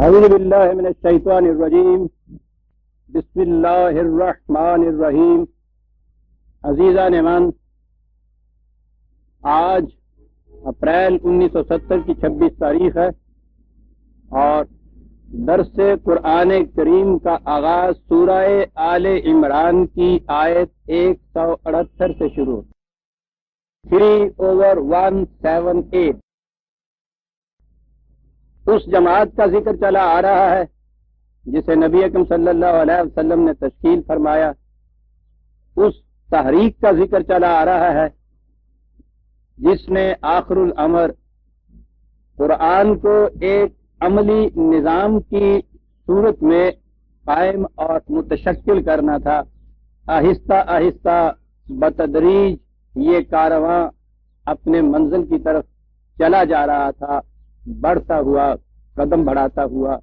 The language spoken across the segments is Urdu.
اعوذ باللہ من الشیطان الرجیم بسم اللہ الرحمن الرحیم۔ عزیزان من، آج اپریل 1970 کی 26 تاریخ ہے اور درس قرآن کریم کا آغاز سورہ آل عمران کی آیت 178 سے شروع 3/178۔ اس جماعت کا ذکر چلا آ رہا ہے جسے نبی اکرم صلی اللہ علیہ وسلم نے تشکیل فرمایا، اس تحریک کا ذکر چلا آ رہا ہے جس نے آخر الامر قرآن کو ایک عملی نظام کی صورت میں قائم اور متشکل کرنا تھا۔ آہستہ آہستہ بتدریج یہ کارواں اپنے منزل کی طرف چلا جا رہا تھا، بڑھتا ہوا، قدم بڑھاتا ہوا۔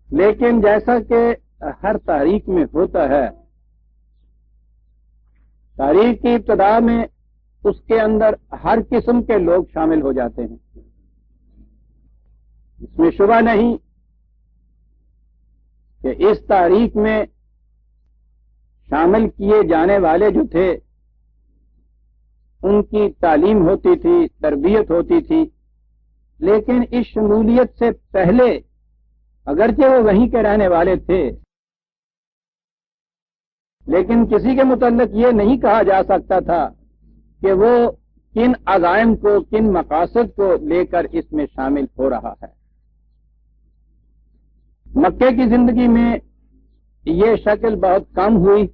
لیکن جیسا کہ ہر تحریک میں ہوتا ہے، تحریک کی ابتدا میں اس کے اندر ہر قسم کے لوگ شامل ہو جاتے ہیں۔ اس میں شبہ نہیں کہ اس تحریک میں شامل کیے جانے والے جو تھے ان کی تعلیم ہوتی تھی، تربیت ہوتی تھی، لیکن اس شمولیت سے پہلے اگرچہ وہ وہیں کے رہنے والے تھے، لیکن کسی کے متعلق یہ نہیں کہا جا سکتا تھا کہ وہ کن عزائم کو، کن مقاصد کو لے کر اس میں شامل ہو رہا ہے۔ مکے کی زندگی میں یہ شکل بہت کم ہوئی،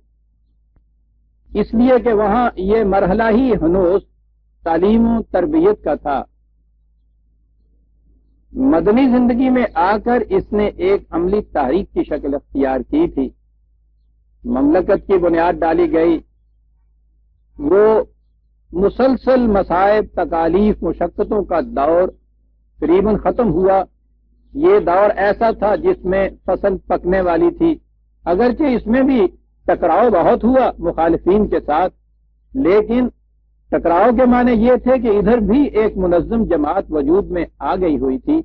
اس لیے کہ وہاں یہ مرحلہ ہی ہنوز تعلیم و تربیت کا تھا۔ مدنی زندگی میں آ کر اس نے ایک عملی تحریک کی شکل اختیار کی تھی، مملکت کی بنیاد ڈالی گئی، وہ مسلسل مصائب، تکالیف، مشقتوں کا دور قریباً ختم ہوا۔ یہ دور ایسا تھا جس میں فصل پکنے والی تھی، اگرچہ اس میں بھی ٹکراؤ بہت ہوا مخالفین کے ساتھ، لیکن ٹکراؤ کے معنی یہ تھے کہ ادھر بھی ایک منظم جماعت وجود میں آ گئی ہوئی تھی۔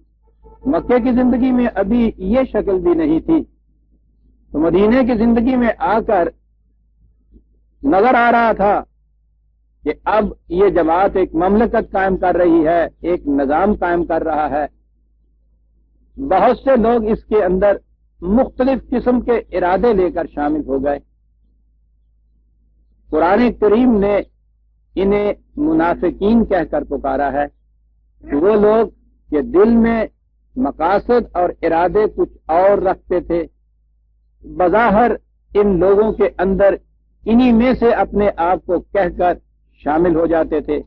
مکے کی زندگی میں ابھی یہ شکل بھی نہیں تھی، تو مدینے کی زندگی میں آ کر نظر آ رہا تھا کہ اب یہ جماعت ایک مملکت قائم کر رہی ہے، ایک نظام قائم کر رہا ہے۔ بہت سے لوگ اس کے اندر مختلف قسم کے ارادے لے کر شامل ہو گئے۔ قرآن کریم نے انہیں منافقین کہہ کر پکارا ہے، وہ لوگ کہ دل میں مقاصد اور ارادے کچھ اور رکھتے تھے، بظاہر ان لوگوں کے اندر انہی میں سے اپنے آپ کو کہہ کر شامل ہو جاتے تھے۔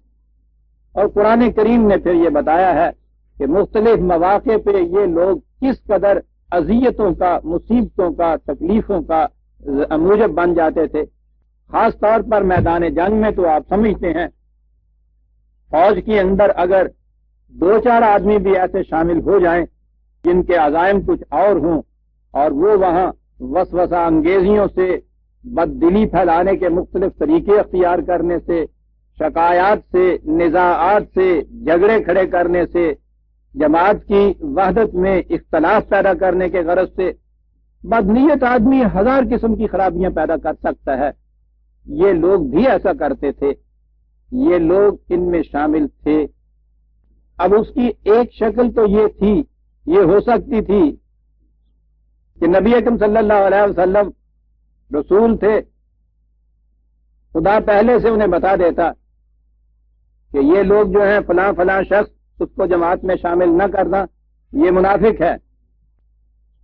اور قرآن کریم نے پھر یہ بتایا ہے کہ مختلف مواقع پہ یہ لوگ کس قدر اذیتوں کا، مصیبتوں کا، تکلیفوں کا موجب بن جاتے تھے۔ خاص طور پر میدان جنگ میں تو آپ سمجھتے ہیں، فوج کے اندر اگر 2-4 آدمی بھی ایسے شامل ہو جائیں جن کے عزائم کچھ اور ہوں، اور وہ وہاں وسوسہ انگیزیوں سے، بددلی پھیلانے کے مختلف طریقے اختیار کرنے سے، شکایات سے، نزاعات سے، جھگڑے کھڑے کرنے سے، جماعت کی وحدت میں اختلاف پیدا کرنے کے غرض سے، بدنیت آدمی 1000 قسم کی خرابیاں پیدا کر سکتا ہے۔ یہ لوگ بھی ایسا کرتے تھے، یہ لوگ ان میں شامل تھے۔ اب اس کی ایک شکل تو یہ تھی، یہ ہو سکتی تھی کہ نبی اکرم صلی اللہ علیہ وسلم رسول تھے، خدا پہلے سے انہیں بتا دیتا کہ یہ لوگ جو ہیں فلاں فلاں شخص، اس کو جماعت میں شامل نہ کرنا، یہ منافق ہے۔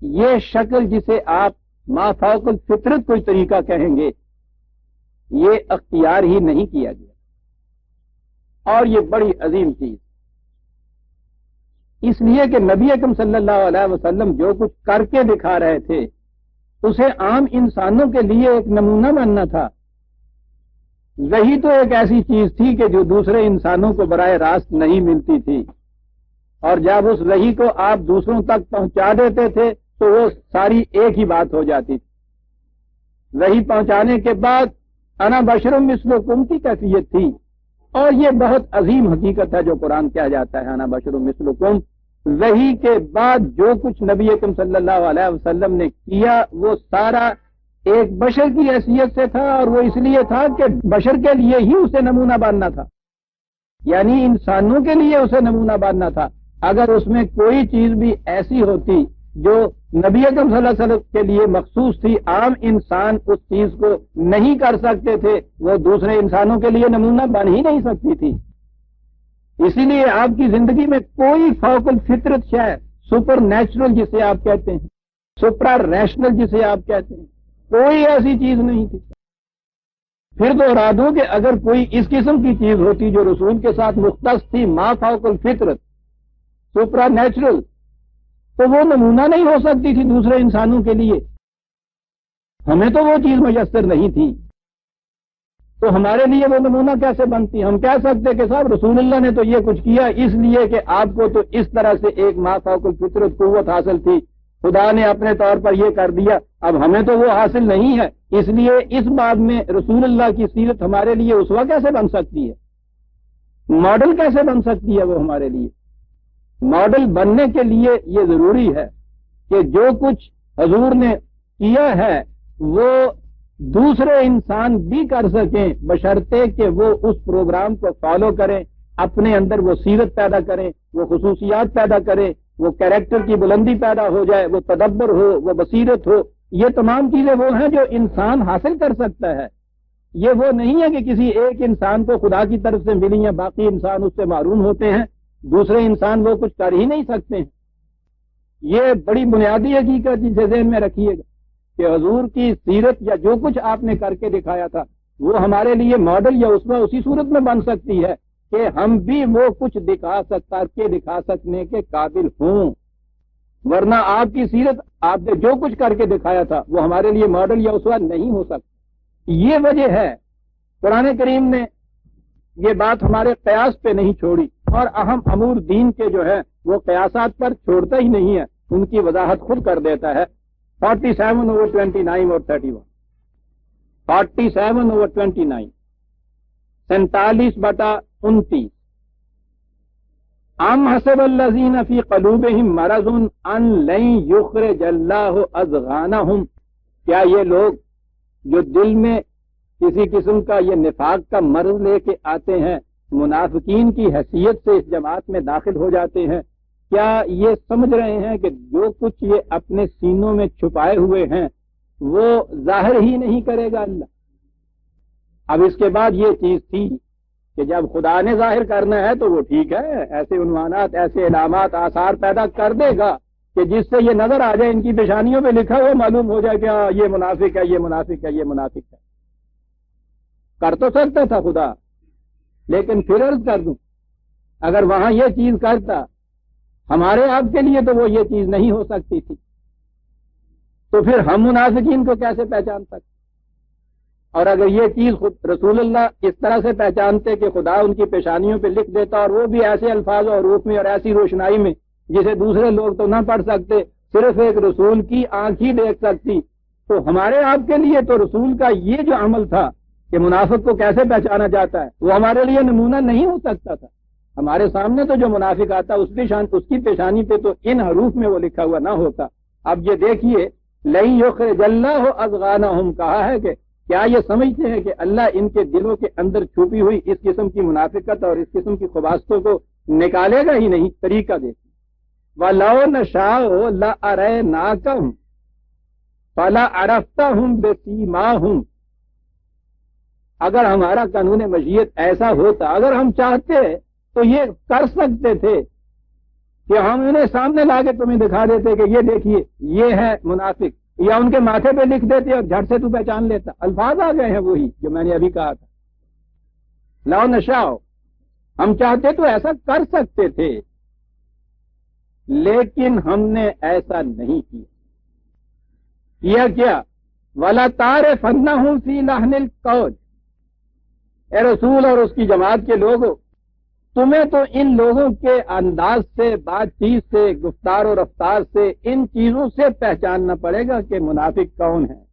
یہ شکل جسے آپ ما فوق الفطرت کوئی طریقہ کہیں گے، یہ اختیار ہی نہیں کیا گیا، اور یہ بڑی عظیم چیز، اس لیے کہ نبی اکرم صلی اللہ علیہ وسلم جو کچھ کر کے دکھا رہے تھے اسے عام انسانوں کے لیے ایک نمونہ بننا تھا۔ وہی تو ایک ایسی چیز تھی کہ جو دوسرے انسانوں کو براہ راست نہیں ملتی تھی، اور جب اس وحی کو آپ دوسروں تک پہنچا دیتے تھے تو وہ ساری ایک ہی بات ہو جاتی تھی۔ وحی پہنچانے کے بعد انا بشر مثلکم کی کیفیت تھی، اور یہ بہت عظیم حقیقت ہے جو قرآن کہا جاتا ہے، انا بشر مثلکم، وحی کے بعد جو کچھ نبی اکرم صلی اللہ علیہ وسلم نے کیا وہ سارا ایک بشر کی حیثیت سے تھا، اور وہ اس لیے تھا کہ بشر کے لیے ہی اسے نمونہ بننا تھا، یعنی انسانوں کے لیے اسے نمونہ بننا تھا۔ اگر اس میں کوئی چیز بھی ایسی ہوتی جو نبی اکرم صلی اللہ علیہ وسلم کے لیے مخصوص تھی، عام انسان اس چیز کو نہیں کر سکتے تھے، وہ دوسرے انسانوں کے لیے نمونہ بن ہی نہیں سکتی تھی۔ اسی لیے آپ کی زندگی میں کوئی فوق الفطرت شے، سپر نیچرل جسے آپ کہتے ہیں، سپرا ریشنل جسے آپ کہتے ہیں، کوئی ایسی چیز نہیں تھی۔ پھر دوہرا دوں کہ اگر کوئی اس قسم کی چیز ہوتی جو رسول کے ساتھ مختص تھی، ما فوق الفطرت، سپرا نیچرل، تو وہ نمونہ نہیں ہو سکتی تھی دوسرے انسانوں کے لیے۔ ہمیں تو وہ چیز میسر نہیں تھی، تو ہمارے لیے وہ نمونہ کیسے بنتی؟ ہم کہہ سکتے کہ صاحب رسول اللہ نے تو یہ کچھ کیا اس لیے کہ آپ کو تو اس طرح سے ایک ما فوق الفطرت قوت حاصل تھی، خدا نے اپنے طور پر یہ کر دیا، اب ہمیں تو وہ حاصل نہیں ہے، اس لیے اس بات میں رسول اللہ کی سیرت ہمارے لیے اسوہ کیسے بن سکتی ہے، ماڈل کیسے بن سکتی ہے وہ ہمارے لیے؟ ماڈل بننے کے لیے یہ ضروری ہے کہ جو کچھ حضور نے کیا ہے وہ دوسرے انسان بھی کر سکیں، بشرطے کہ وہ اس پروگرام کو فالو کریں، اپنے اندر وہ سیرت پیدا کریں، وہ خصوصیات پیدا کریں، وہ کیریکٹر کی بلندی پیدا ہو جائے، وہ تدبر ہو، وہ بصیرت ہو۔ یہ تمام چیزیں وہ ہیں جو انسان حاصل کر سکتا ہے۔ یہ وہ نہیں ہے کہ کسی ایک انسان کو خدا کی طرف سے ملی ہیں، باقی انسان اس سے معروم ہوتے ہیں، دوسرے انسان وہ کچھ کر ہی نہیں سکتے ہیں۔ یہ بڑی بنیادی حقیقت جسے ذہن میں رکھیے گا کہ حضور کی سیرت یا جو کچھ آپ نے کر کے دکھایا تھا وہ ہمارے لیے ماڈل یا اسوہ اسی صورت میں بن سکتی ہے کہ ہم بھی وہ کچھ دکھا سکنے کے قابل ہوں، ورنہ آپ کی سیرت آپ نے جو کچھ کر کے دکھایا تھا وہ ہمارے لیے ماڈل یا اسوہ نہیں ہو سکتا۔ یہ وجہ ہے قرآن کریم نے یہ بات ہمارے قیاس پہ نہیں چھوڑی، اور اہم امور دین کے جو ہے وہ قیاسات پر چھوڑتا ہی نہیں ہے، ان کی وضاحت خود کر دیتا ہے۔ 47/29 اور 31، 47/29، 47/29۔ ام حسب الذین فی قلوبہم مرض ان لن یخرج اللہ اضغانہم، کیا یہ لوگ جو دل میں کسی قسم کا یہ نفاق کا مرض لے کے آتے ہیں، منافقین کی حیثیت سے اس جماعت میں داخل ہو جاتے ہیں، کیا یہ سمجھ رہے ہیں کہ جو کچھ یہ اپنے سینوں میں چھپائے ہوئے ہیں وہ ظاہر ہی نہیں کرے گا اللہ؟ اب اس کے بعد یہ چیز تھی کہ جب خدا نے ظاہر کرنا ہے تو وہ ٹھیک ہے، ایسے عنوانات، ایسے علامات، آثار پیدا کر دے گا کہ جس سے یہ نظر آ جائے، ان کی پیشانیوں پہ لکھا ہوا معلوم ہو جائے کہ ہاں یہ منافق ہے، یہ منافق ہے، یہ منافق ہے۔ کر تو سکتا تھا خدا، لیکن پھر عرض کر دوں، اگر وہاں یہ چیز کرتا ہمارے آپ کے لیے تو وہ یہ چیز نہیں ہو سکتی تھی، تو پھر ہم منافقین کو کیسے پہچان سکتے؟ اور اگر یہ چیز خود رسول اللہ اس طرح سے پہچانتے کہ خدا ان کی پیشانیوں پہ لکھ دیتا، اور وہ بھی ایسے الفاظ اور روپ میں اور ایسی روشنائی میں جسے دوسرے لوگ تو نہ پڑھ سکتے، صرف ایک رسول کی آنکھ ہی دیکھ سکتی، تو ہمارے آپ کے لیے تو رسول کا یہ جو عمل تھا کہ منافق کو کیسے پہچانا جاتا ہے وہ ہمارے لیے نمونہ نہیں ہو سکتا تھا۔ ہمارے سامنے تو جو منافق آتا اس کی پیشانی پہ تو ان حروف میں وہ لکھا ہوا نہ ہوتا۔ اب یہ دیکھیے، لن یخرج اللہ اضغانہم کہا ہے کہ کیا یہ سمجھتے ہیں کہ اللہ ان کے دلوں کے اندر چھپی ہوئی اس قسم کی منافقت اور اس قسم کی خباثتوں کو نکالے گا ہی نہیں؟ طریقہ دیکھیں، وَلَوْ نَشَاءُ لَأَرَيْنَاكَهُمْ فَلَعَرَفْتَهُمْ بِسِيمَاهُمْ، اگر ہمارا قانون مشیت ایسا ہوتا، اگر ہم چاہتے تو یہ کر سکتے تھے کہ ہم انہیں سامنے لا کے تمہیں دکھا دیتے کہ یہ دیکھیے یہ ہے منافق، یا ان کے ماتھے پہ لکھ دیتے اور جھٹ سے تو پہچان لیتا۔ الفاظ آ گئے ہیں وہی جو میں نے ابھی کہا تھا، لو نشاء، ہم چاہتے تو ایسا کر سکتے تھے، لیکن ہم نے ایسا نہیں کیا۔ کیا وَلَتَعْرِفَنَّهُمْ فِي لَحْنِ الْقَوْلِ، اے رسول اور اس کی جماعت کے لوگوں، تمہیں تو ان لوگوں کے انداز سے، بات چیت سے، گفتار و رفتار سے، ان چیزوں سے پہچاننا پڑے گا کہ منافق کون ہے۔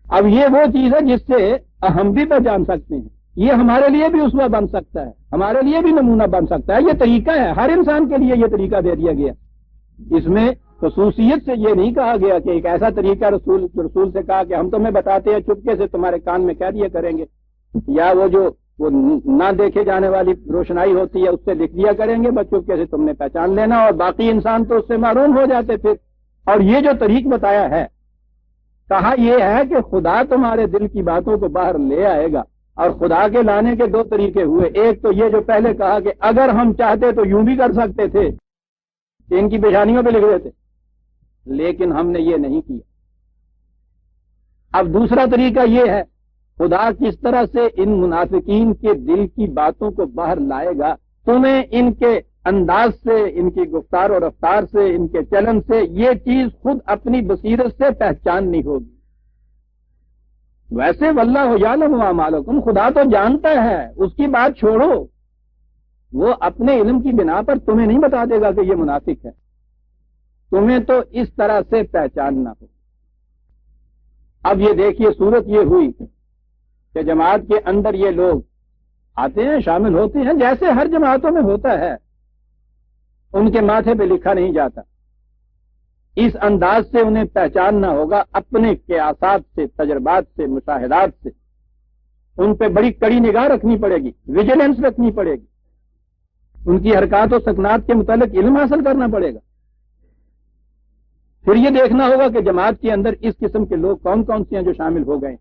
اب یہ وہ چیز ہے جس سے ہم بھی پہچان سکتے ہیں، یہ ہمارے لیے بھی اسوہ بن سکتا ہے، ہمارے لیے بھی نمونہ بن سکتا ہے. یہ طریقہ ہے، ہر انسان کے لیے یہ طریقہ دے دیا گیا. اس میں خصوصیت سے یہ نہیں کہا گیا کہ ایک ایسا طریقہ رسول سے کہا کہ ہم تمہیں بتاتے ہیں چپکے سے تمہارے کان میں کہہ دیا کریں گے، یا وہ نہ دیکھے جانے والی روشنائی ہوتی ہے اس سے لکھ دیا کریں گے، بس چپکے سے تم نے پہچان لینا، اور باقی انسان تو اس سے محروم ہو جاتے پھر. اور یہ جو طریق بتایا ہے، کہا یہ ہے کہ خدا تمہارے دل کی باتوں کو باہر لے آئے گا. اور خدا کے لانے کے دو طریقے ہوئے. ایک تو یہ جو پہلے کہا کہ اگر ہم چاہتے تو یوں بھی کر سکتے تھے کہ ان کی پیشانیوں پہ لکھ دیتے، لیکن ہم نے یہ نہیں کیا. اب دوسرا طریقہ یہ ہے، خدا کس طرح سے ان منافقین کے دل کی باتوں کو باہر لائے گا. تمہیں ان کے انداز سے، ان کی گفتار و رفتار سے، ان کے چلن سے یہ چیز خود اپنی بصیرت سے پہچاننی ہوگی. ویسے واللہ یعلم اعمالکم، خدا تو جانتا ہے، اس کی بات چھوڑو، وہ اپنے علم کی بنا پر تمہیں نہیں بتا دے گا کہ یہ منافق ہے، تمہیں تو اس طرح سے پہچاننا ہو. اب یہ دیکھیے صورت یہ ہوئی کہ جماعت کے اندر یہ لوگ آتے ہیں، شامل ہوتے ہیں، جیسے ہر جماعتوں میں ہوتا ہے. ان کے ماتھے پہ لکھا نہیں جاتا. اس انداز سے انہیں پہچاننا ہوگا، اپنے قیاسات سے، تجربات سے، مشاہدات سے. ان پہ بڑی کڑی نگاہ رکھنی پڑے گی، ویجیلنس رکھنی پڑے گی. ان کی حرکات و سکنات کے متعلق علم حاصل کرنا پڑے گا. پھر یہ دیکھنا ہوگا کہ جماعت کے اندر اس قسم کے لوگ کون کون سے ہیں جو شامل ہو گئے.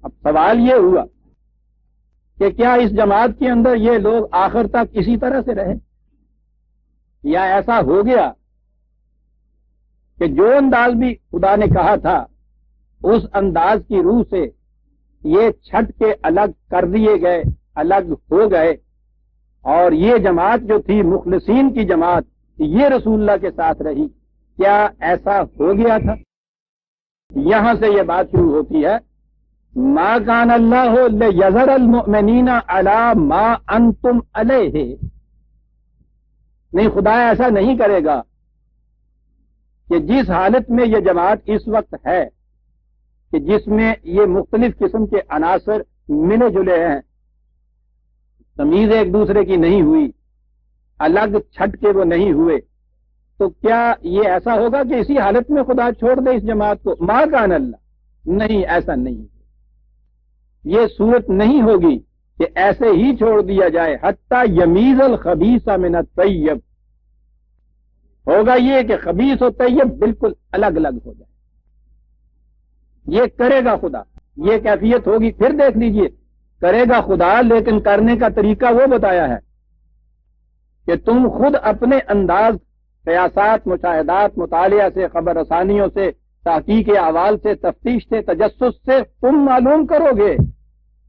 اب سوال یہ ہوا کہ کیا اس جماعت کے اندر یہ لوگ آخر تک اسی طرح سے رہے، یا ایسا ہو گیا کہ جو انداز بھی خدا نے کہا تھا اس انداز کی روح سے یہ چھٹ کے الگ کر دیے گئے، الگ ہو گئے، اور یہ جماعت جو تھی مخلصین کی جماعت، یہ رسول اللہ کے ساتھ رہی. کیا ایسا ہو گیا تھا؟ یہاں سے یہ بات شروع ہوتی ہے، ما کان اللہ لیذر المؤمنین علی ما انتم علیہ. نہیں، خدا ایسا نہیں کرے گا کہ جس حالت میں یہ جماعت اس وقت ہے، کہ جس میں یہ مختلف قسم کے عناصر ملے جلے ہیں، تمیز ایک دوسرے کی نہیں ہوئی، الگ چھٹ کے وہ نہیں ہوئے، تو کیا یہ ایسا ہوگا کہ اسی حالت میں خدا چھوڑ دے اس جماعت کو؟ ما کان اللہ، نہیں، ایسا نہیں. یہ صورت نہیں ہوگی کہ ایسے ہی چھوڑ دیا جائے. حتی یمیز الخبیث من الطیب، ہوگا یہ کہ خبیث و طیب بالکل الگ الگ ہو جائے. یہ کرے گا خدا، یہ کیفیت ہوگی. پھر دیکھ لیجئے، کرے گا خدا، لیکن کرنے کا طریقہ وہ بتایا ہے کہ تم خود اپنے انداز، قیاسات، مشاہدات، مطالعہ سے، خبر رسانیوں سے، تحقیق احوال سے، تفتیش سے، تجسس سے تم معلوم کرو گے.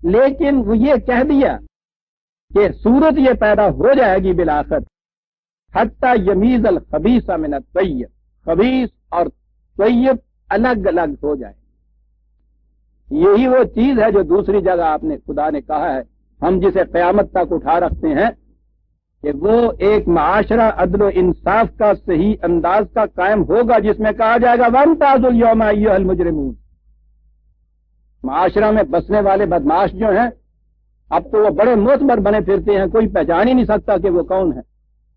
لیکن وہ یہ کہہ دیا کہ صورت یہ پیدا ہو جائے گی بالآخر، حتی یمیز الخبیث من الطیب، خبیث اور طیب الگ الگ ہو جائے. یہی وہ چیز ہے جو دوسری جگہ آپ نے، خدا نے کہا ہے، ہم جسے قیامت تک اٹھا رکھتے ہیں، کہ وہ ایک معاشرہ عدل و انصاف کا صحیح انداز کا قائم ہوگا، جس میں کہا جائے گا وَامْتَازُوا الْيَوْمَ أَيُّهَا الْمُجْرِمُونَ. معاشرہ میں بسنے والے بدماش جو ہیں، اب تو وہ بڑے معتبر بنے پھرتے ہیں، کوئی پہچان ہی نہیں سکتا کہ وہ کون ہے.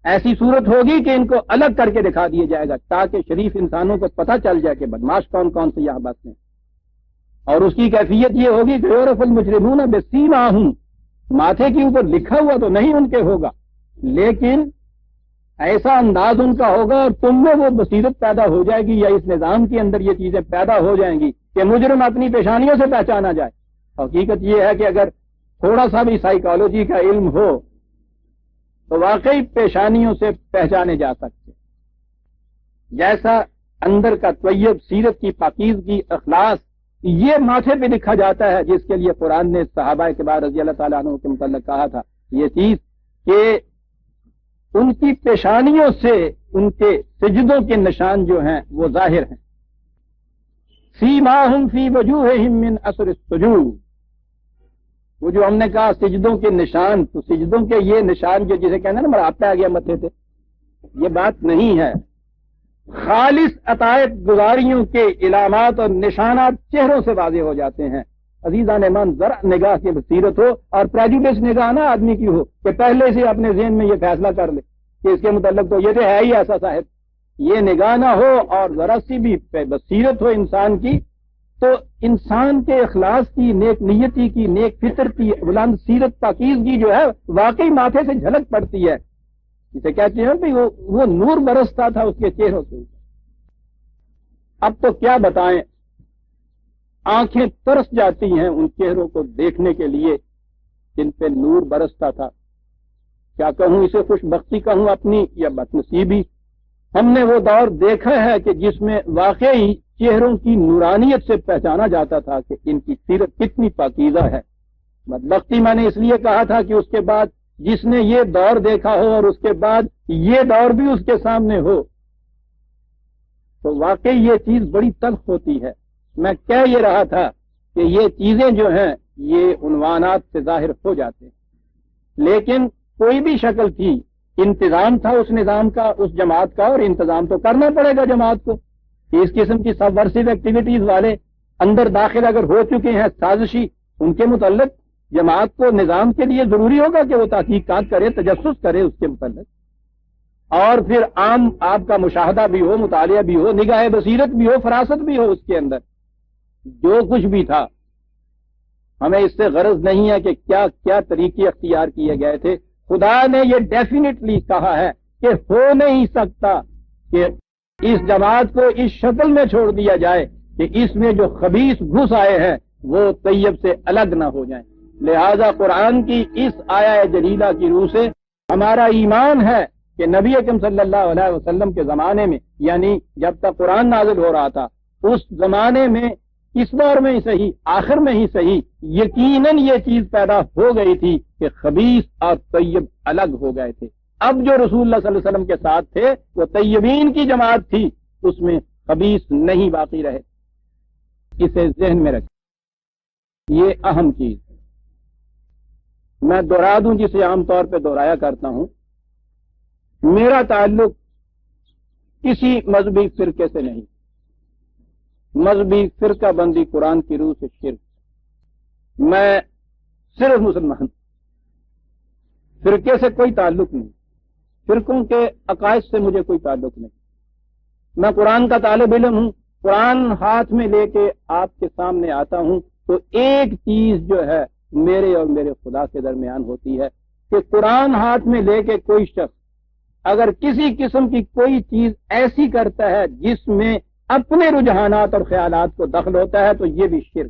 ایسی صورت ہوگی کہ ان کو الگ کر کے دکھا دیا جائے گا، تاکہ شریف انسانوں کو پتہ چل جائے کہ بدماش کون کون سے یہاں بستے ہیں. اور اس کی کیفیت یہ ہوگی کہ یعرف المجرمون بسیماہم، ماتھے کے اوپر لکھا ہوا تو نہیں ان کے ہوگا، لیکن ایسا انداز ان کا ہوگا، اور تم میں وہ بصیرت پیدا ہو جائے گی، یا اس نظام کے اندر یہ چیزیں پیدا ہو جائیں گی کہ مجرم اپنی پیشانیوں سے پہچانا جائے. حقیقت یہ ہے کہ اگر تھوڑا سا بھی سائیکالوجی کا علم ہو تو واقعی پیشانیوں سے پہچانے جا سکتے. جیسا اندر کا طیب، سیرت کی پاکیزگی، اخلاص، یہ ماتھے پہ لکھا جاتا ہے، جس کے لیے قرآن نے صحابہ کے بعد رضی اللہ تعالیٰ عنہ کے متعلق کہا تھا یہ چیز کہ ان کی پیشانیوں سے ان کے سجدوں کے نشان جو ہیں وہ ظاہر ہیں. سیماہم فی وجوہہم من اثر السجود، وہ جو ہم نے کہا سجدوں کے نشان، تو سجدوں کے یہ نشان جو جسے کہنا نا مراپے آ گیا متھے پہ، یہ بات نہیں ہے. خالص عطائت گزاریوں کے علامات اور نشانات چہروں سے واضح ہو جاتے ہیں. عزیزان ایمان ذرا نگاہ کی بصیرت ہو اور پریجوڈس نگاہ نہ آدمی کی ہو کہ پہلے سے اپنے ذہن میں یہ فیصلہ کر لے کہ اس کے متعلق تو یہ تو ہے ہی ایسا صاحب، یہ نگاہ نہ ہو اور ذرا سی بھی بصیرت ہو انسان کی، تو انسان کے اخلاص کی، نیک نیتی کی، نیک فطر کی، بلند سیرت پاکیزگی جو ہے واقعی ماتھے سے جھلک پڑتی ہے. جسے کہتے ہیں کہ وہ نور برستا تھا اس کے چہروں سے. اب تو کیا بتائیں، آنکھیں ترس جاتی ہیں ان چہروں کو دیکھنے کے لیے جن پہ نور برستا تھا. کیا کہوں اسے، خوش بختی کہوں اپنی یا بدنصیبی. ہم نے وہ دور دیکھا ہے کہ جس میں واقعی چہروں کی نورانیت سے پہچانا جاتا تھا کہ ان کی سیرت کتنی پاکیزہ ہے. بدبختی میں نے اس لیے کہا تھا کہ اس کے بعد جس نے یہ دور دیکھا ہو اور اس کے بعد یہ دور بھی اس کے سامنے ہو تو واقعی یہ چیز بڑی تلخ ہوتی ہے. میں کہہ یہ رہا تھا کہ یہ چیزیں جو ہیں یہ عنوانات سے ظاہر ہو جاتے ہیں، لیکن کوئی بھی شکل تھی، انتظام تھا اس نظام کا، اس جماعت کا، اور انتظام تو کرنا پڑے گا جماعت کو. اس قسم کی سب ورسیو ایکٹیویٹیز والے اندر داخل اگر ہو چکے ہیں سازشی، ان کے متعلق جماعت کو نظام کے لیے ضروری ہوگا کہ وہ تحقیقات کرے، تجسس کرے اس کے متعلق، اور پھر عام آپ کا مشاہدہ بھی ہو، مطالعہ بھی ہو، نگاہ بصیرت بھی ہو، فراست بھی ہو اس کے اندر. جو کچھ بھی تھا ہمیں اس سے غرض نہیں ہے کہ کیا کیا طریقے اختیار کیے گئے تھے. خدا نے یہ ڈیفینیٹلی کہا ہے کہ ہو نہیں سکتا کہ اس جماعت کو اس شکل میں چھوڑ دیا جائے کہ اس میں جو خبیث گھس آئے ہیں وہ طیب سے الگ نہ ہو جائیں. لہذا قرآن کی اس آیہ جلیلہ کی روح سے ہمارا ایمان ہے کہ نبی اکرم صلی اللہ علیہ وسلم کے زمانے میں، یعنی جب تک قرآن نازل ہو رہا تھا اس زمانے میں، اس دور میں ہی صحیح، آخر میں ہی صحیح، یقیناً یہ چیز پیدا ہو گئی تھی کہ خبیث اور طیب الگ ہو گئے تھے. اب جو رسول اللہ صلی اللہ علیہ وسلم کے ساتھ تھے وہ طیبین کی جماعت تھی، اس میں خبیث نہیں باقی رہے. اسے ذہن میں رکھیں، یہ اہم چیز ہے. میں دوہرا دوں جسے عام طور پہ دہرایا کرتا ہوں، میرا تعلق کسی مذہبی فرقے سے نہیں. مذہبی فرقہ بندی قرآن کی روح سے شرک. میں صرف مسلمان، فرقے سے کوئی تعلق نہیں، فرقوں کے عقائد سے مجھے کوئی تعلق نہیں. میں قرآن کا طالب علم ہوں. قرآن ہاتھ میں لے کے آپ کے سامنے آتا ہوں تو ایک چیز جو ہے میرے اور میرے خدا کے درمیان ہوتی ہے کہ قرآن ہاتھ میں لے کے کوئی شخص اگر کسی قسم کی کوئی چیز ایسی کرتا ہے جس میں اپنے رجحانات اور خیالات کو دخل ہوتا ہے تو یہ بھی شرک ہے.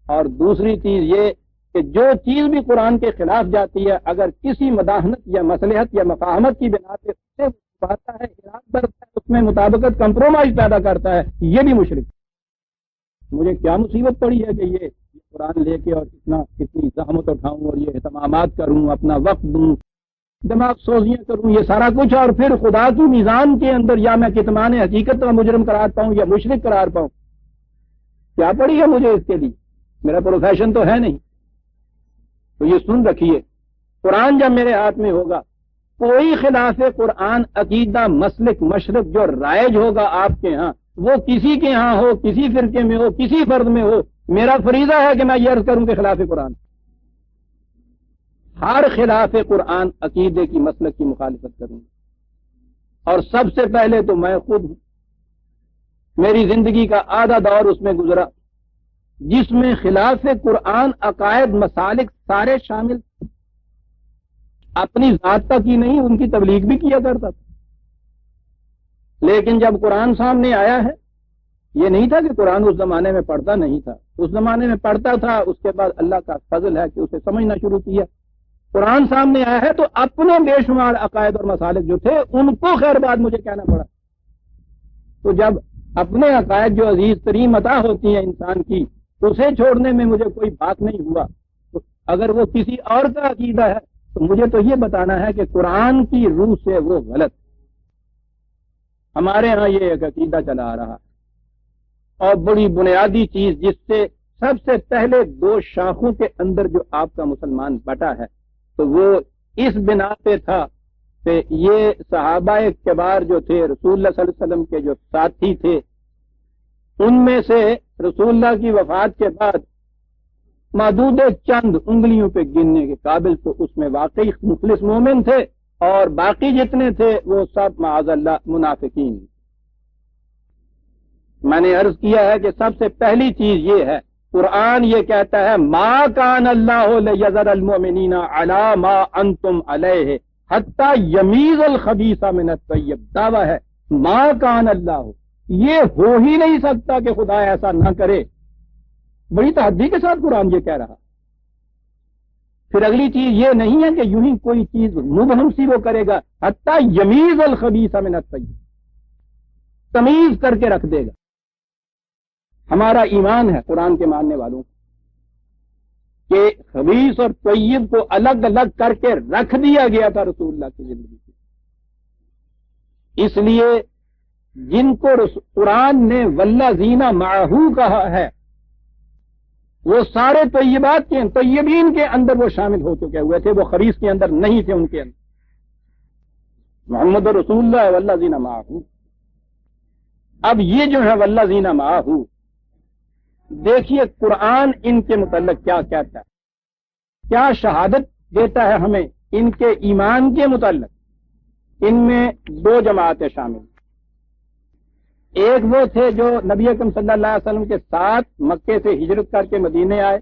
اور دوسری چیز یہ کہ جو چیز بھی قرآن کے خلاف جاتی ہے اگر کسی مداحنت یا مصلحت یا مفاہمت کی بنا پہ اسے باتتا ہے، اراد برتا ہے، اس میں مطابقت کمپرومائز پیدا کرتا ہے، یہ بھی مشرک. مجھے کیا مصیبت پڑی ہے کہ یہ قرآن لے کے اور اتنی زحمت اٹھاؤں اور یہ اہتمامات کروں، اپنا وقت دوں، دماغ سوزیاں کروں، یہ سارا کچھ، اور پھر خدا کی میزان کے اندر یا میں کتمان حقیقت کا مجرم قرار پاؤں یا مشرک قرار پاؤں. کیا پڑی ہے مجھے اس کے لیے؟ میرا پروفیشن تو ہے نہیں. تو یہ سن رکھیے، قرآن جب میرے ہاتھ میں ہوگا، کوئی خلاف قرآن عقیدہ مسلک مشرق جو رائج ہوگا آپ کے ہاں، وہ کسی کے ہاں ہو، کسی فرقے میں ہو، کسی فرد میں ہو، میرا فریضہ ہے کہ میں یہ عرض کروں کہ خلاف قرآن. ہر خلاف قرآن عقیدے کی مسلک کی مخالفت کروں گا، اور سب سے پہلے تو میں خود ہوں. میری زندگی کا آدھا دور اس میں گزرا جس میں خلاف قرآن عقائد مسالک سارے شامل، اپنی ذات تک ہی نہیں ان کی تبلیغ بھی کیا کرتا تھا. لیکن جب قرآن سامنے آیا ہے، یہ نہیں تھا کہ قرآن اس زمانے میں پڑھتا نہیں تھا، اس زمانے میں پڑھتا تھا. اس کے بعد اللہ کا فضل ہے کہ اسے سمجھنا شروع کیا. قرآن سامنے آیا ہے تو اپنے بے شمار عقائد اور مسالک جو تھے ان کو خیر بات مجھے کہنا پڑا. تو جب اپنے عقائد جو عزیز ترین متاع ہوتی ہیں انسان کی، اسے چھوڑنے میں مجھے کوئی بات نہیں ہوا. تو اگر وہ کسی اور کا عقیدہ ہے تو مجھے تو یہ بتانا ہے کہ قرآن کی روح سے وہ غلط. ہمارے ہاں یہ ایک عقیدہ چلا آ رہا ہے، اور بڑی بنیادی چیز جس سے سب سے پہلے دو شاخوں کے اندر جو آپ کا مسلمان بٹا ہے تو وہ اس بنا پہ تھا کہ یہ صحابہ کبار جو تھے، رسول اللہ صلی اللہ علیہ وسلم کے جو ساتھی تھے، ان میں سے رسول اللہ کی وفات کے بعد محدود چند انگلیوں پہ گننے کے قابل تو اس میں واقعی مخلص مومن تھے، اور باقی جتنے تھے وہ سب معاذ اللہ منافقین۔ میں نے عرض کیا ہے کہ سب سے پہلی چیز یہ ہے، قرآن یہ کہتا ہے ما کان اللہ لیذر المؤمنین علی ما انتم علیہ حتی یمیز الخبیث من الطیب، دعویٰ ہے ما کان اللہ، یہ ہو ہی نہیں سکتا کہ خدا ایسا نہ کرے۔ بڑی تحدی کے ساتھ قرآن یہ کہہ رہا۔ پھر اگلی چیز یہ نہیں ہے کہ یوں ہی کوئی چیز مبہم سی وہ کرے گا، حتی یمیز الخبیث من الطیب، تمیز کر کے رکھ دے گا۔ ہمارا ایمان ہے قرآن کے ماننے والوں کہ خبیث اور طیب کو الگ الگ کر کے رکھ دیا گیا تھا رسول اللہ کی زندگی سے۔ اس لیے جن کو قرآن نے والذین معہ کہا ہے وہ سارے طیبات کے طیبین کے اندر وہ شامل ہو چکے ہوئے تھے، وہ خبیث کے اندر نہیں تھے، ان کے اندر محمد رسول اللہ والذین معہ۔ اب یہ جو ہے والذین معہ، دیکھیے قرآن ان کے متعلق کیا کہتا ہے، کیا شہادت دیتا ہے ہمیں ان کے ایمان کے متعلق۔ ان میں دو جماعتیں شامل ہیں، ایک وہ تھے جو نبی اکرم صلی اللہ علیہ وسلم کے ساتھ مکے سے ہجرت کر کے مدینے آئے،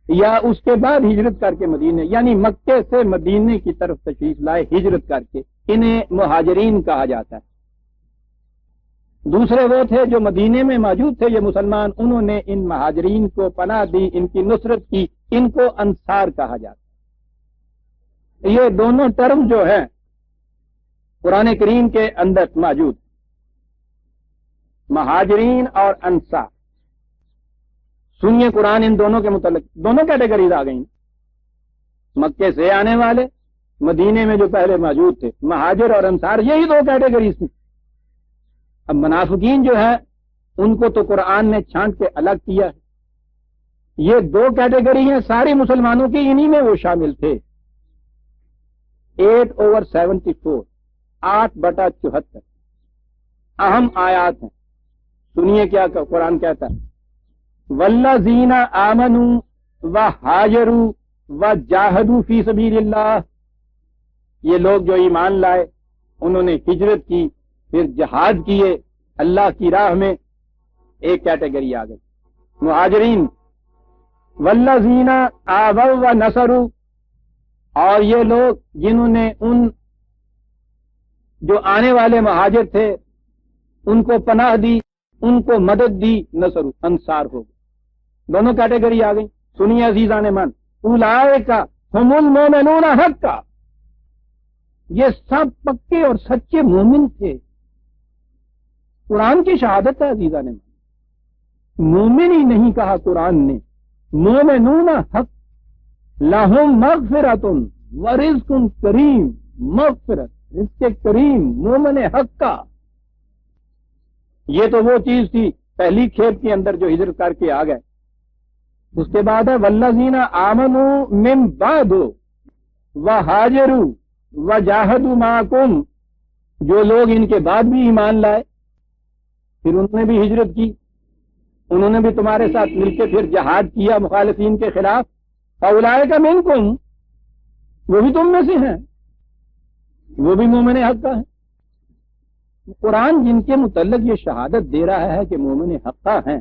یا اس کے بعد ہجرت کر کے مدینے، یعنی مکے سے مدینے کی طرف تشریف لائے ہجرت کر کے، انہیں مہاجرین کہا جاتا ہے۔ دوسرے وہ تھے جو مدینے میں موجود تھے، یہ مسلمان، انہوں نے ان مہاجرین کو پناہ دی، ان کی نصرت کی، ان کو انصار کہا جاتا ہے۔ یہ دونوں ٹرم جو ہیں قرآن کریم کے اندر موجود، مہاجرین اور انصار۔ سنیے قرآن ان دونوں کے متعلق، دونوں کیٹیگریز آ گئیں، مکے سے آنے والے، مدینے میں جو پہلے موجود تھے، مہاجر اور انصار، یہی دو کیٹیگریز تھیں۔ اب منافقین جو ہے ان کو تو قرآن نے چھانٹ کے الگ کیا ہے۔ یہ دو کیٹیگری ہیں ساری مسلمانوں کی، انہی میں وہ شامل تھے۔ 8/74، 8/74 اہم آیات ہیں۔ سنیے کیا قرآن کہتا ہے، والذین آمنوا وہاجروا وجاہدوا فی سبیل اللہ، یہ لوگ جو ایمان لائے، انہوں نے ہجرت کی، پھر جہاد کیے اللہ کی راہ میں، ایک کیٹیگری آ گئی مہاجرین۔ والذین آووا ونصروا، اور یہ لوگ جنہوں نے ان جو آنے والے مہاجر تھے ان کو پناہ دی، ان کو مدد دی، نصر انصار ہو گئے، دونوں کیٹیگری آ گئی۔ سنیے عزیزان من، اولئک ہم المؤمنون حقا، یہ سب پکے اور سچے مومن تھے۔ قرآن کی شہادت ہے عزیزان من، مومن ہی نہیں کہا قرآن نے، مومنون حق، لہم مغفرۃ ورزق کریم، مغفرت، رزق کریم، مومن حق کا۔ یہ تو وہ چیز تھی پہلی کھیپ کے اندر جو ہجرت کر کے آ گئے۔ اس کے بعد ہے والذین آمنوا من بعد وہاجروا وجاہدوا معکم، جو لوگ ان کے بعد بھی ایمان لائے، پھر انہوں نے بھی ہجرت کی، انہوں نے بھی تمہارے ساتھ مل کے پھر جہاد کیا مخالفین کے خلاف، فاولئک منکم، وہ بھی تم میں سے ہیں، وہ بھی مومن حق کا ہے۔ قرآن جن کے متعلق یہ شہادت دے رہا ہے کہ مومن حقہ ہیں،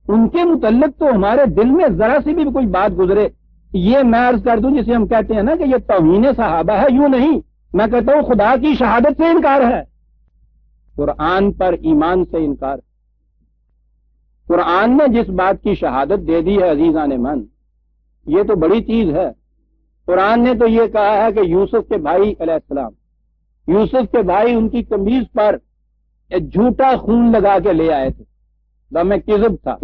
ان کے متعلق تو ہمارے دل میں ذرا سی بھی کوئی بات گزرے، یہ میں عرض کر دوں جسے ہم کہتے ہیں نا کہ یہ توہین صحابہ ہے، یوں نہیں، میں کہتا ہوں خدا کی شہادت سے انکار ہے، قرآن پر ایمان سے انکار۔ قرآن نے جس بات کی شہادت دے دی ہے عزیزان من، یہ تو بڑی چیز ہے۔ قرآن نے تو یہ کہا ہے کہ یوسف کے بھائی علیہ السلام، یوسف کے بھائی ان کی قمیض پر ایک جھوٹا خون لگا کے لے آئے تھے، دم کذب تھا۔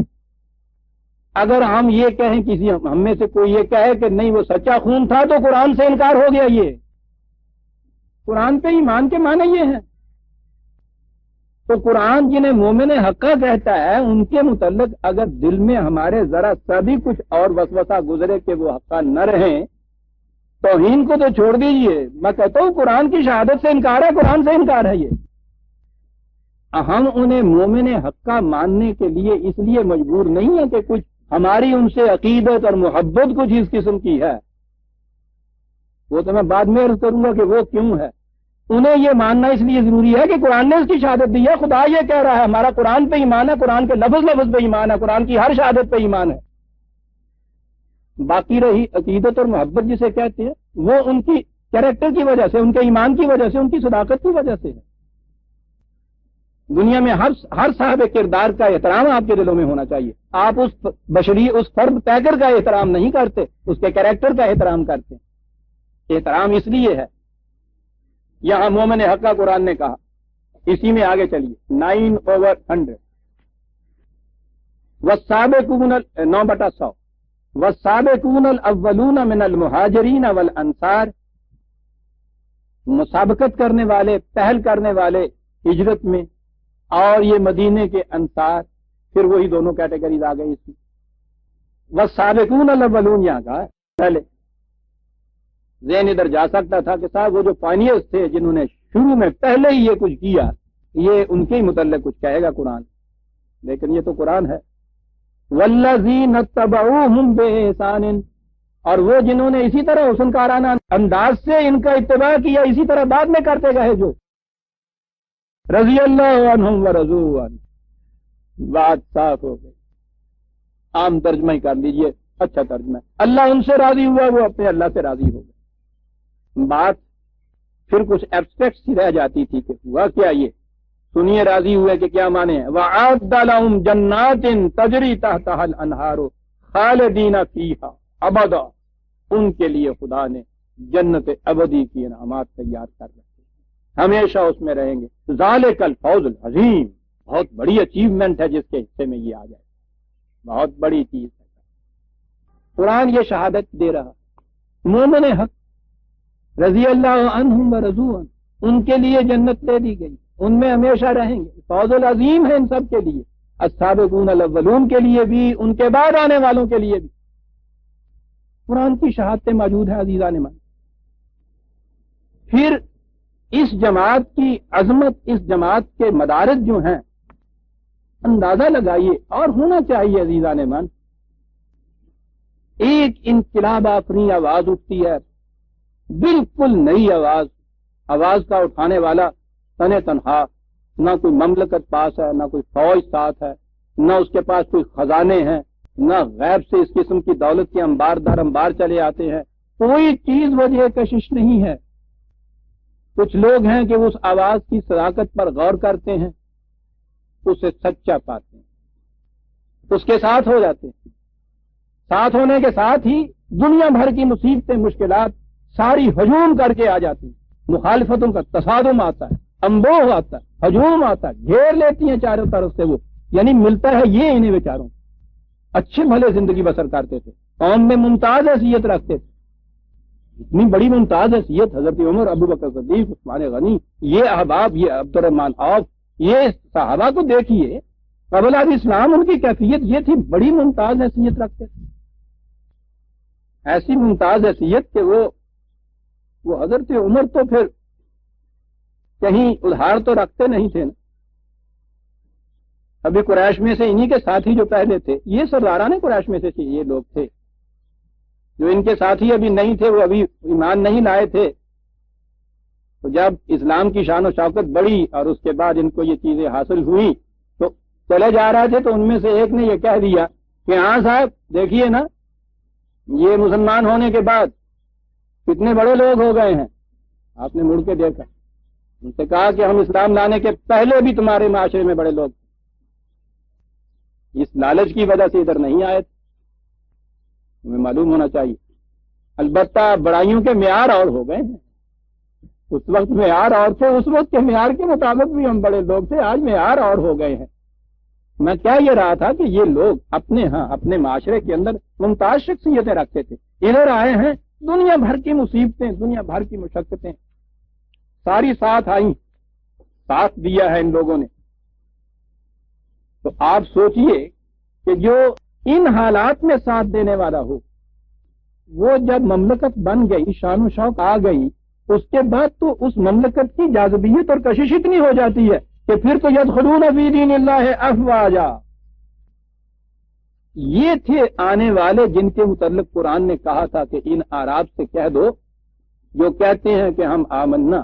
اگر ہم یہ کہیں، کسی ہم میں سے کوئی یہ کہے کہ نہیں وہ سچا خون تھا، تو قرآن سے انکار ہو گیا۔ یہ قرآن پہ ایمان کے معنی یہ ہیں۔ تو قرآن جنہیں مومن حقہ کہتا ہے، ان کے متعلق اگر دل میں ہمارے ذرا سا بھی کچھ اور وسوسہ گزرے کہ وہ حقہ نہ رہیں، توہین کو تو چھوڑ دیجئے، میں کہتا ہوں قرآن کی شہادت سے انکار ہے، قرآن سے انکار ہے۔ یہ ہم انہیں مومن حقہ ماننے کے لیے اس لیے مجبور نہیں ہے کہ کچھ ہماری ان سے عقیدت اور محبت کچھ اس قسم کی ہے، وہ تو میں بعد میں عرض کروں گا کہ وہ کیوں ہے۔ انہیں یہ ماننا اس لیے ضروری ہے کہ قرآن نے اس کی شہادت دی ہے، خدا یہ کہہ رہا ہے ہمارا قرآن پہ ایمان ہے، قرآن کے لفظ لفظ پہ ایمان ہے، قرآن کی ہر شہادت پہ ایمان ہے۔ باقی رہی عقیدت اور محبت جسے کہتے ہیں، وہ ان کی کیریکٹر کی وجہ سے، ان کے ایمان کی وجہ سے، ان کی صداقت کی وجہ سے ہے۔ دنیا میں ہر صاحب کردار کا احترام آپ کے دلوں میں ہونا چاہیے۔ آپ اس فرد پیکر کا احترام نہیں کرتے، اس کے کیریکٹر کا احترام کرتے ہیں۔ احترام اس لیے ہے، یہاں مومن حق کا قرآن نے کہا، اسی میں آگے چلیے 9/100 والسابقون 9/100 والسابقون الاولون من المہاجرین والانصار، مسابقت کرنے والے، پہل کرنے والے ہجرت میں، اور یہ مدینے کے انصار، پھر وہی دونوں کیٹیگریز آ گئی اس میں۔ والسابقون الاولون یہاں کا پہلے ذہن ادھر جا سکتا تھا کہ صاحب وہ جو پائنیئرز تھے جنہوں نے شروع میں پہلے ہی یہ کچھ کیا، یہ ان کے متعلق کچھ کہے گا قرآن، لیکن یہ تو قرآن ہے۔ والذین اتبعوہم بإحسان، اور وہ جنہوں نے اسی طرح حسنکارانہ انداز سے ان کا اتباع کیا، اسی طرح بعد میں کرتے گئے، جو رضی اللہ عنہم ورضوا عنہ، بات صاف ہو گئی۔ عام ترجمہ ہی کر لیجئے، اچھا ترجمہ ہے، اللہ ان سے راضی ہوا، وہ اپنے اللہ سے راضی ہو گئے۔ بات پھر کچھ ایبسٹریکٹ سی رہ جاتی تھی کہ ہوا کیا، یہ سنیے راضی ہوئے کہ کیا مانے ہیں۔ وَأَعَدَّ لَهُمْ جَنَّاتٍ تَجْرِي تَحْتَهَا الْأَنْهَارُ خَالِدِينَ فِيهَا أَبَدًا، ان کے لیے خدا نے جنت ابدی کی انعامات تیار کر رکھے، ہمیشہ اس میں رہیں گے۔ ذَلِكَ الْفَوْزُ الْعَظِيمُ، بہت بڑی اچیومنٹ ہے جس کے حصے میں یہ آ جائے، بہت بڑی چیز ہے۔ قرآن یہ شہادت دے رہا، مومن حق رضی اللہ عنہم ورضوا عنہ، ان کے لیے جنت دے دی گئی، ان میں ہمیشہ رہیں گے، فوز العظیم ہے ان سب کے لیے، السابقون الاولون کے لیے بھی، ان کے بعد آنے والوں کے لیے بھی۔ قرآن کی شہادتیں موجود ہیں عزیزان من۔ پھر اس جماعت کی عظمت، اس جماعت کے مدارج جو ہیں، اندازہ لگائیے، اور ہونا چاہیے عزیزان من، ایک انقلاب آفرین آواز اٹھتی ہے، بالکل نئی آواز، آواز کا اٹھانے والا تنے تنہا، نہ کوئی مملکت پاس ہے، نہ کوئی فوج ساتھ ہے، نہ اس کے پاس کوئی خزانے ہیں، نہ غیب سے اس قسم کی دولت کے انبار در انبار چلے آتے ہیں، کوئی چیز وجہ کشش نہیں ہے۔ کچھ لوگ ہیں کہ اس آواز کی صداقت پر غور کرتے ہیں، اسے سچا پاتے ہیں، اس کے ساتھ ہو جاتے ہیں، ساتھ ہونے کے ساتھ ہی دنیا بھر کی مصیبتیں، مشکلات ساری ہجوم کر کے آ جاتی ہیں، مخالفتوں کا تصادم آتا ہے، انبوہ آتا ہے، ہجوم آتا ہے، گھیر لیتی ہیں چاروں طرف سے وہ، یعنی ملتا ہے یہ انہیں بیچاروں، اچھے بھلے زندگی بسر کرتے تھے، قوم میں ممتاز حیثیت رکھتے تھے، اتنی بڑی ممتاز حیثیت حضرت عمر، ابو بکر صدیق، عثمان غنی، یہ احباب، یہ عبد الرحمن عوف، یہ صحابہ کو دیکھیے، قبل اسلام ان کی کیفیت یہ تھی، بڑی ممتاز حیثیت رکھتے تھے، ایسی ممتاز حیثیت کہ وہ حضرت عمر تو پھر کہیں ادھار تو رکھتے نہیں تھے نا۔ ابھی قریش میں سے انہی کے ساتھی جو پہلے تھے، یہ سرداران قریش میں سے یہ لوگ تھے، جو ان کے ساتھی ابھی نہیں تھے، وہ ابھی ایمان نہیں لائے تھے، تو جب اسلام کی شان و شوکت بڑھی اور اس کے بعد ان کو یہ چیزیں حاصل ہوئی تو چلے جا رہے تھے، تو ان میں سے ایک نے یہ کہہ دیا کہ ہاں صاحب دیکھیے نا، یہ مسلمان ہونے کے بعد کتنے بڑے لوگ ہو گئے ہیں۔ آپ نے مڑ کے دیکھا، ان سے کہا کہ ہم اسلام لانے کے پہلے بھی تمہارے معاشرے میں بڑے لوگ تھے، اس لالچ کی وجہ سے ادھر نہیں آئے تھے، ہمیں معلوم ہونا چاہیے۔ البتہ بڑائیوں کے معیار اور ہو گئے ہیں، اس وقت معیار اور تھے، اس وقت کے معیار کے مطابق بھی ہم بڑے لوگ تھے، آج معیار اور ہو گئے ہیں۔ میں کیا یہ رہا تھا کہ یہ لوگ اپنے معاشرے کے اندر ممتاز شخصیتیں رکھتے تھے، ادھر آئے ہیں، دنیا بھر کی مصیبتیں، دنیا بھر کی مشقتیں ساری ساتھ آئیں، ساتھ دیا ہے ان لوگوں نے۔ تو آپ سوچئے کہ جو ان حالات میں ساتھ دینے والا ہو، وہ جب مملکت بن گئی، شان و شوق آ گئی، اس کے بعد تو اس مملکت کی جاذبیت اور کشش اتنی ہو جاتی ہے کہ پھر تو یدخلون فی دین اللہ افواجا، یہ تھے آنے والے جن کے متعلق قرآن نے کہا تھا کہ ان اعراب سے کہہ دو جو کہتے ہیں کہ ہم آمنا،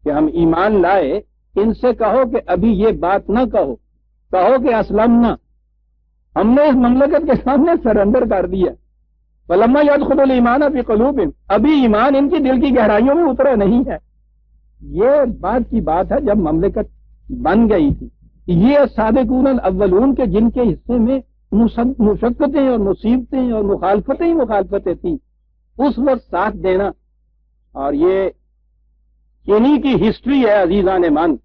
کہ ہم ایمان لائے، ان سے کہو کہ ابھی یہ بات نہ کہو، کہو کہ اسلمنا، ہم نے اس مملکت کے سامنے سرنڈر کر دیا۔ فلما يدخل الایمان فی قلوبہم، ابھی ایمان ان کی دل کی گہرائیوں میں اترا نہیں ہے۔ یہ بات کی بات ہے جب مملکت بن گئی تھی۔ یہ سابقون الاولون کے جن کے حصے میں مشقتیں اور مصیبتیں اور مخالفتیں تھیں، اس وقت ساتھ دینا، اور یہ انہی کی ہسٹری ہے عزیزان من۔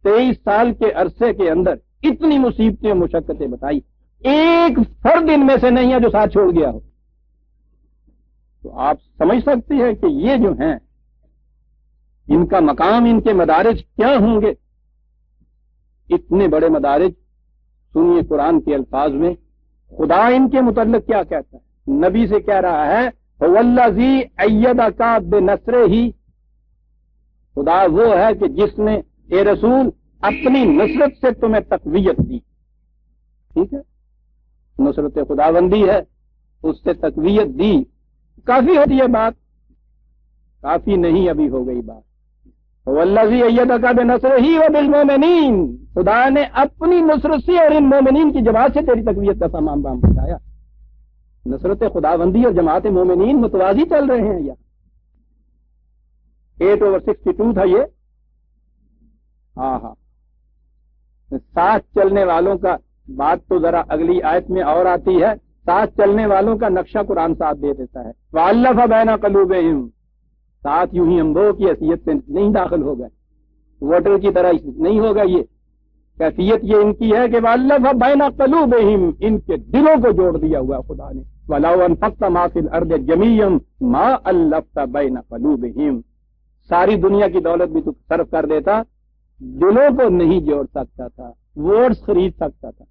23 سال کے عرصے کے اندر اتنی مصیبتیں اور مشقتیں بتائی، ایک فرد ان میں سے نہیں ہے جو ساتھ چھوڑ گیا ہو۔ تو آپ سمجھ سکتے ہیں کہ یہ جو ہیں ان کا مقام، ان کے مدارج کیا ہوں گے۔ اتنے بڑے مدارج، سنیے قرآن کے الفاظ میں خدا ان کے متعلق کیا کہتا ہے۔ نبی سے کہہ رہا ہے هو الذی ایدک بنصرہ، خدا وہ ہے کہ جس نے اے رسول اپنی نصرت سے تمہیں تقویت دی۔ ٹھیک ہے، نصرت خداوندی ہے، اس سے تقویت دی۔ کافی ہوتی ہے بات؟ کافی نہیں، ابھی ہو گئی بات۔ هو الذی ایدک بنصرہ وبالمؤمنین، خدا نے اپنی نصرت سے اور ان مومنین کی جماعت سے تیری تقویت کا سامان بام بچایا۔ نصرت خداوندی اور جماعت مومنین متوازی چل رہے ہیں۔ یہاں 8/62 تھا یہ۔ ہاں، ساتھ چلنے والوں کا بات تو ذرا اگلی آیت میں اور آتی ہے۔ ساتھ چلنے والوں کا نقشہ قرآن ساتھ دے دیتا ہے۔ وَأَلَّفَ بَيْنَ قُلُوبِهِمْ، ساتھ یوں ہی ہم دو کی حیثیت سے نہیں داخل ہو گئے، ووٹر کی طرح نہیں ہوگا۔ یہ کیفیت یہ ان کی ہے کہ وَأَلَّفَ بَيْنَ قُلُوبِهِمْ، ان کے دلوں کو جوڑ دیا ہوا خدا نے۔ وَلَوْ أَنفَقْتَ مَا فِي الْأَرْضِ جَمِيعًا مَا أَلَّفْتَ بَيْنَ قُلُوبِهِمْ، ساری دنیا کی دولت بھی تو صرف کر دیتا، دلوں کو نہیں جوڑ سکتا تھا۔ ووٹس خرید سکتا تھا،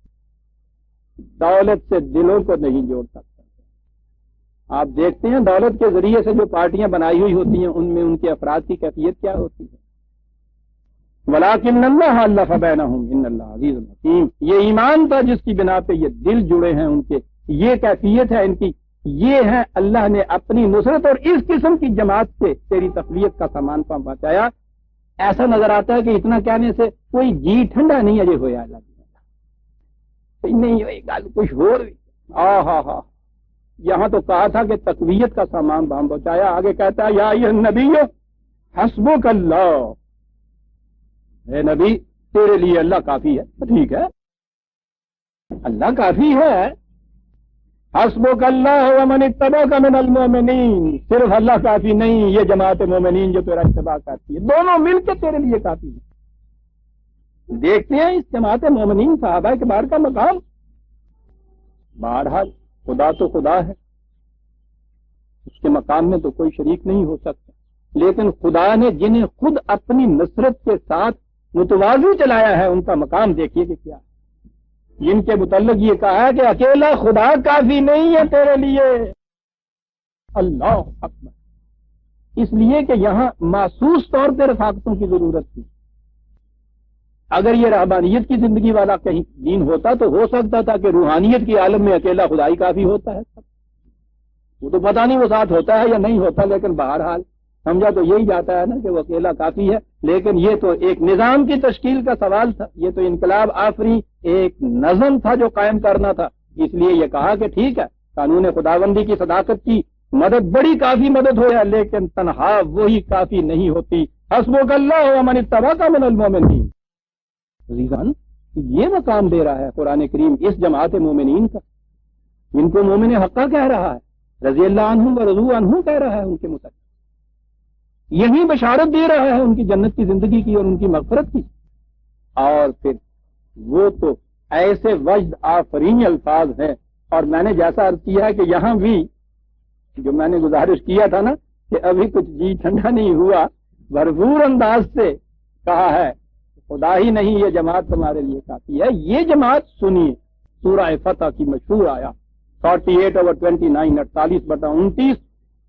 دولت سے دلوں کو نہیں جوڑ سکتا تھا۔ آپ دیکھتے ہیں دولت کے ذریعے سے جو پارٹیاں بنائی ہوئی ہوتی ہیں، ان میں ان کے افراد کی کیفیت کیا ہوتی ہے۔ وَلَٰكِنَّ اللَّهَ أَلَّفَ بَيْنَهُمْ إِنَّ اللَّهَ عَزِيزٌ حَكِيمٌ، یہ ایمان تھا جس کی بنا پہ یہ دل جڑے ہیں ان کے، یہ کیفیت ہے ان کی، یہ ہے اللہ نے اپنی نصرت اور اس قسم کی جماعت سے تیری تقویت کا سامان پہنچایا۔ ایسا نظر آتا ہے کہ اتنا کہنے سے کوئی جی ٹھنڈا نہیں اجے ہویا لگا نہیں ہوئی گل کچھ ہو رہی۔ ہاں، یہاں تو کہا تھا کہ تقویت کا سامان بام پہنچایا۔ آگے کہتا ہے یا ایھا النبی حسبک اللہ، اے نبی تیرے لیے اللہ کافی ہے۔ ٹھیک ہے، اللہ کافی ہے۔ حسبک اللہ ومن اتبعک من المؤمنین، صرف اللہ کافی نہیں، یہ جماعت مومنین جو تیرا اتباع کرتی ہے، دونوں مل کے تیرے لیے کافی ہے۔ دیکھتے ہیں اس جماعت مومنین صحابہ کبار کا مقام۔ بہرحال خدا تو خدا ہے، اس کے مقام میں تو کوئی شریک نہیں ہو سکتا، لیکن خدا نے جنہیں خود اپنی نصرت کے ساتھ متوازی چلایا ہے ان کا مقام دیکھیے کہ کیا ہے۔ جن کے متعلق یہ کہا ہے کہ اکیلا خدا کافی نہیں ہے تیرے لیے، اللہ اکبر، اس لیے کہ یہاں محسوس طور پہ رفاقتوں کی ضرورت تھی۔ اگر یہ رہبانیت کی زندگی والا کہیں دین ہوتا تو ہو سکتا تھا کہ روحانیت کی عالم میں اکیلا خدا ہی کافی ہوتا ہے۔ وہ تو پتہ نہیں وہ ساتھ ہوتا ہے یا نہیں ہوتا، لیکن بہرحال سمجھا تو یہی جاتا ہے نا کہ وہ اکیلا کافی ہے۔ لیکن یہ تو ایک نظام کی تشکیل کا سوال تھا، یہ تو انقلاب آفری ایک نظم تھا جو قائم کرنا تھا۔ اس لیے یہ کہا کہ ٹھیک ہے، قانون خداوندی کی صداقت کی مدد بڑی کافی مدد ہو ہے، لیکن تنہا وہی کافی نہیں ہوتی۔ حسبک اللہ ومن اتبعک من المؤمنین، عزیزان یہ مقام دے رہا ہے قرآن کریم اس جماعت مومنین کا، جن کو مومن حقہ کہہ رہا ہے، رضی اللہ عنہم ورضوا عنہ کہہ رہا ہے ان کے متعلق، یہی بشارت دے رہا ہے ان کی جنت کی زندگی کی اور ان کی مغفرت کی۔ اور پھر وہ تو ایسے وجد آفرین الفاظ ہیں، اور میں نے جیسا عرض کیا ہے کہ یہاں بھی جو میں نے گزارش کیا تھا نا کہ ابھی کچھ جی ٹھنڈا نہیں ہوا، بھرپور انداز سے کہا ہے خدا ہی نہیں یہ جماعت تمہارے لیے کافی ہے۔ یہ جماعت سنیے سورہ فتح کی مشہور آیا 48/29، 48/29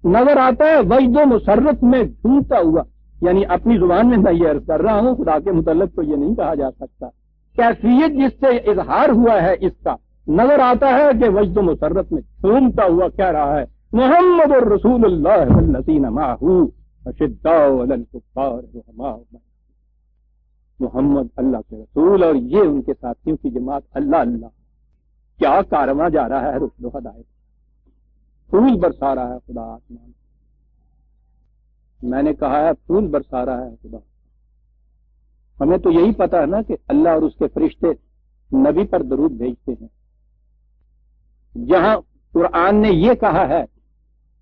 نظر آتا ہے وجد و مسرت میں جھومتا ہوا، یعنی اپنی زبان میں میں یہ عرض کر رہا ہوں، خدا کے متعلق تو یہ نہیں کہا جا سکتا۔ کیفیت جس سے اظہار ہوا ہے اس کا نظر آتا ہے کہ وجد و مسرت میں جھومتا ہوا کہہ رہا ہے محمد الرسول اللہ والذین معہ اشداء علی الکفار رحماء بینہم۔ محمد اللہ کے رسول اور یہ ان کے ساتھیوں کی جماعت، اللہ اللہ کیا کارواں جا رہا ہے رشد و ہدایت، پھول برسا رہا ہے خدا آسمان، میں نے کہا ہے پھول برسا رہا ہے خدا۔ ہمیں تو یہی پتا ہے نا کہ اللہ اور اس کے فرشتے نبی پر درود بھیجتے ہیں، جہاں قرآن نے یہ کہا ہے،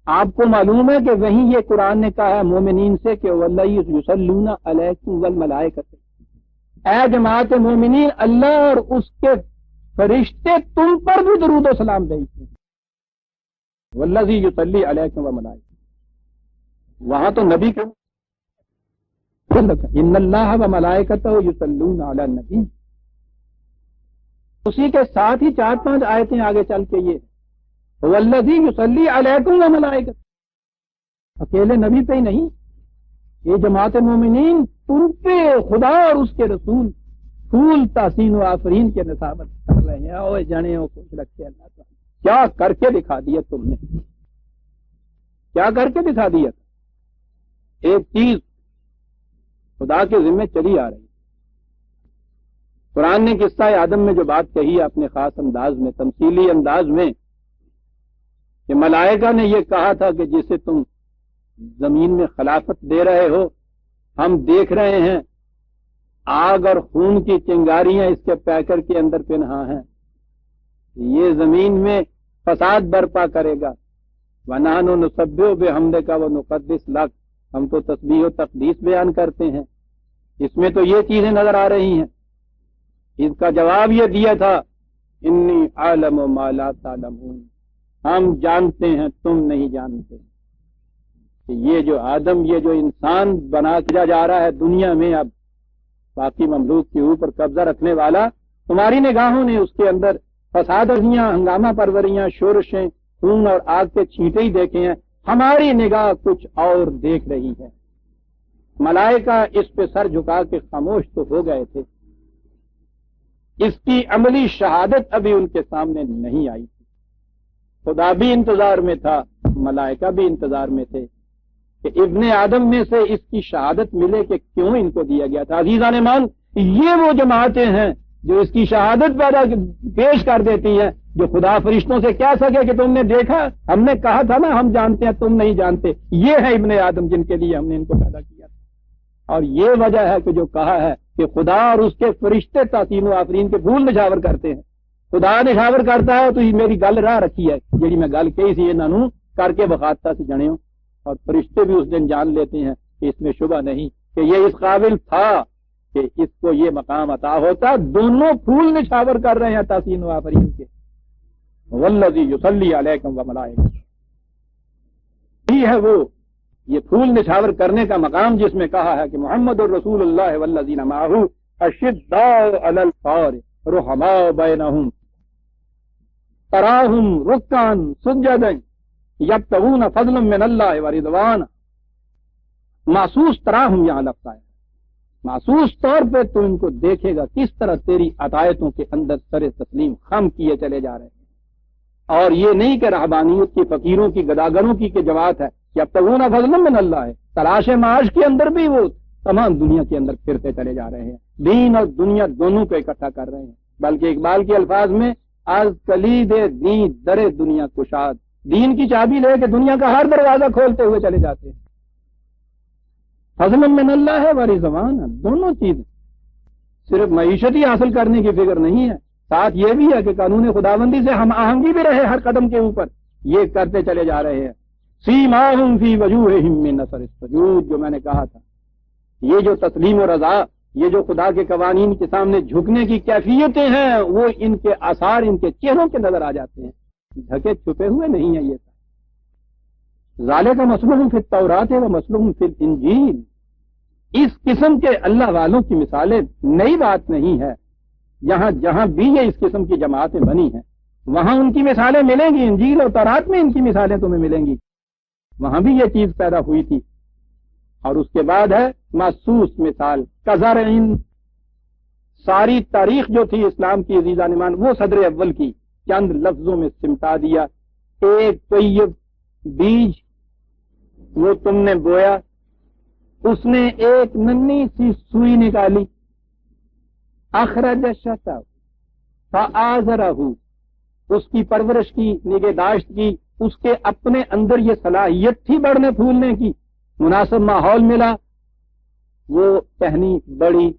آپ کو معلوم ہے کہ وہیں یہ قرآن نے کہا ہے مومنین سے کہ وَاللَّهِ يُصَلُّونَ عَلَيْكُمْ وَالْمَلَائِكَةُ، اے جماعت مومنین اللہ اور اس کے فرشتے تم پر بھی درود و سلام بھیجتے ہیں۔ وَالَّذِي يُصَلِّي عَلَيْكُمْ وَمَلَائِكَةُ، وہاں تو نبی کیوں، ان اللہ وملائکتہ یصلون علی النبی، اسی کے ساتھ ہی 4-5 آیتیں آگے چل کے یہ والذی یصلی علیکم وملائکتہ، اکیلے نبی پہ ہی نہیں، یہ جماعت مومنین تم پہ خدا اور اس کے رسول پھول تحسین و آفرین کے نسابت کر رہے ہیں۔ اوے جانے ہو خوش رکھتے اللہ تعالیٰ، کیا کر کے دکھا دیا تم نے، کیا کر کے دکھا دیا۔ ایک چیز خدا کے ذمہ چلی آ رہی، قرآن نے قصہ آدم میں جو بات کہی ہے اپنے خاص انداز میں، تمثیلی انداز میں، کہ ملائکہ نے یہ کہا تھا کہ جسے تم زمین میں خلافت دے رہے ہو، ہم دیکھ رہے ہیں آگ اور خون کی چنگاریاں اس کے پیکر کے اندر پنہاں ہیں، یہ زمین میں فساد برپا کرے گا، وَنَحْنُ نُسَبِّحُ بِحَمْدِكَ وَنُقَدِّسُ لَكَ، ہم تو تسبیح و تقدیس بیان کرتے ہیں، اس میں تو یہ چیزیں نظر آ رہی ہیں۔ اس کا جواب یہ دیا تھا انی عالم ما لا تعلمون، ہم جانتے ہیں تم نہیں جانتے، کہ یہ جو آدم، یہ جو انسان بنا کیا جا رہا ہے دنیا میں، اب باقی مملوک کے اوپر قبضہ رکھنے والا، تمہاری نگاہوں نے اس کے اندر فسادیاں، ہنگامہ پروریاں، شورشیں، خون اور آگ کے چھینٹے ہی دیکھے ہیں، ہماری نگاہ کچھ اور دیکھ رہی ہے۔ ملائکہ اس پہ سر جھکا کے خاموش تو ہو گئے تھے، اس کی عملی شہادت ابھی ان کے سامنے نہیں آئی تھی۔ خدا بھی انتظار میں تھا، ملائکہ بھی انتظار میں تھے کہ ابن آدم میں سے اس کی شہادت ملے کہ کیوں ان کو دیا گیا تھا۔ عزیزان ایمان، یہ وہ جماعتیں ہیں جو اس کی شہادت پیش کر دیتی ہیں، جو خدا فرشتوں سے کہہ سکے کہ تم نے دیکھا، ہم نے کہا تھا نا ہم جانتے ہیں تم نہیں جانتے، یہ ہے ابن آدم جن کے لیے ہم نے ان کو پیدا کیا تھا۔ اور یہ وجہ ہے کہ جو کہا ہے کہ خدا اور اس کے فرشتے تحسین و آفرین کے پھول نشاور کرتے ہیں، خدا نشاور کرتا ہے تو یہ میری گل راہ رکھی ہے جیڑی میں گل کہی سی انہاں نوں کر کے بخاطہ سے جنے، اور فرشتے بھی اس دن جان لیتے ہیں کہ اس میں شبہ نہیں کہ یہ اس قابل تھا کہ اس کو یہ مقام عطا ہوتا۔ دونوں پھول نشاور کر رہے ہیں تحسین و آفرین کے، والذی یصلی علیکم وملائکتہ، یہ ہے وہ یہ پھول نشاور کرنے کا مقام جس میں کہا ہے کہ محمد الرسول اللہ والذین معہ اشداء علی الکفار رحماء بینہم تراہم رکعا سجدا یبتغون فضلا من اللہ ورضوانا، محسوس تراہم یہاں لگتا ہے، محسوس طور پہ تو ان کو دیکھے گا کس طرح تیری عطایتوں کے اندر سر تسلیم خم کیے چلے جا رہے ہیں۔ اور یہ نہیں کہ رہبانیت کی، فقیروں کی، گداگروں کی کہ جماعت ہے، یبتغون فضلا من اللہ ہے، تلاش معاش کے اندر بھی وہ تمام دنیا کے اندر پھرتے چلے جا رہے ہیں، دین اور دنیا دونوں کو اکٹھا کر رہے ہیں۔ بلکہ اقبال کے الفاظ میں از کلید دین در دنیا کشاد، دین کی چابی لے کے دنیا کا ہر دروازہ کھولتے ہوئے چلے جاتے ہیں۔ فضل من اللہ ہے ورضوان، دونوں چیزیں، صرف معیشت ہی حاصل کرنے کی فکر نہیں ہے، ساتھ یہ بھی ہے کہ قانون خداوندی سے ہم آہنگی بھی رہے ہر قدم کے اوپر، یہ کرتے چلے جا رہے ہیں۔ سیماہم فی وجوہہم من اثر السجود، جو میں نے کہا تھا، یہ جو تسلیم و رضا، یہ جو خدا کے قوانین کے سامنے جھکنے کی کیفیتیں ہیں، وہ ان کے آثار ان کے چہروں کے نظر آ جاتے ہیں، ڈھکے چھپے ہوئے نہیں ہیں۔ یہ ذالک مثلہم فی التوراۃ و مثلہم فی الانجیل، اس قسم کے اللہ والوں کی مثالیں نئی بات نہیں ہے، یہاں جہاں بھی یہ اس قسم کی جماعتیں بنی ہیں وہاں ان کی مثالیں ملیں گی، انجیل اور تورات میں ان کی مثالیں تمہیں ملیں گی، وہاں بھی یہ چیز پیدا ہوئی تھی۔ اور اس کے بعد ہے محسوس مثال کزرعین، ساری تاریخ جو تھی اسلام کی عزیزان ایمان وہ صدر اول کی چند لفظوں میں سمٹا دیا. ایک طیب بیج وہ تم نے بویا، اس نے ایک ننھی سی سوئی نکالی، اخرج شطہ فآزرہ، اس کی پرورش کی، نگہداشت کی، اس کے اپنے اندر یہ صلاحیت تھی بڑھنے پھولنے کی، مناسب ماحول ملا، وہ ٹہنی بڑی،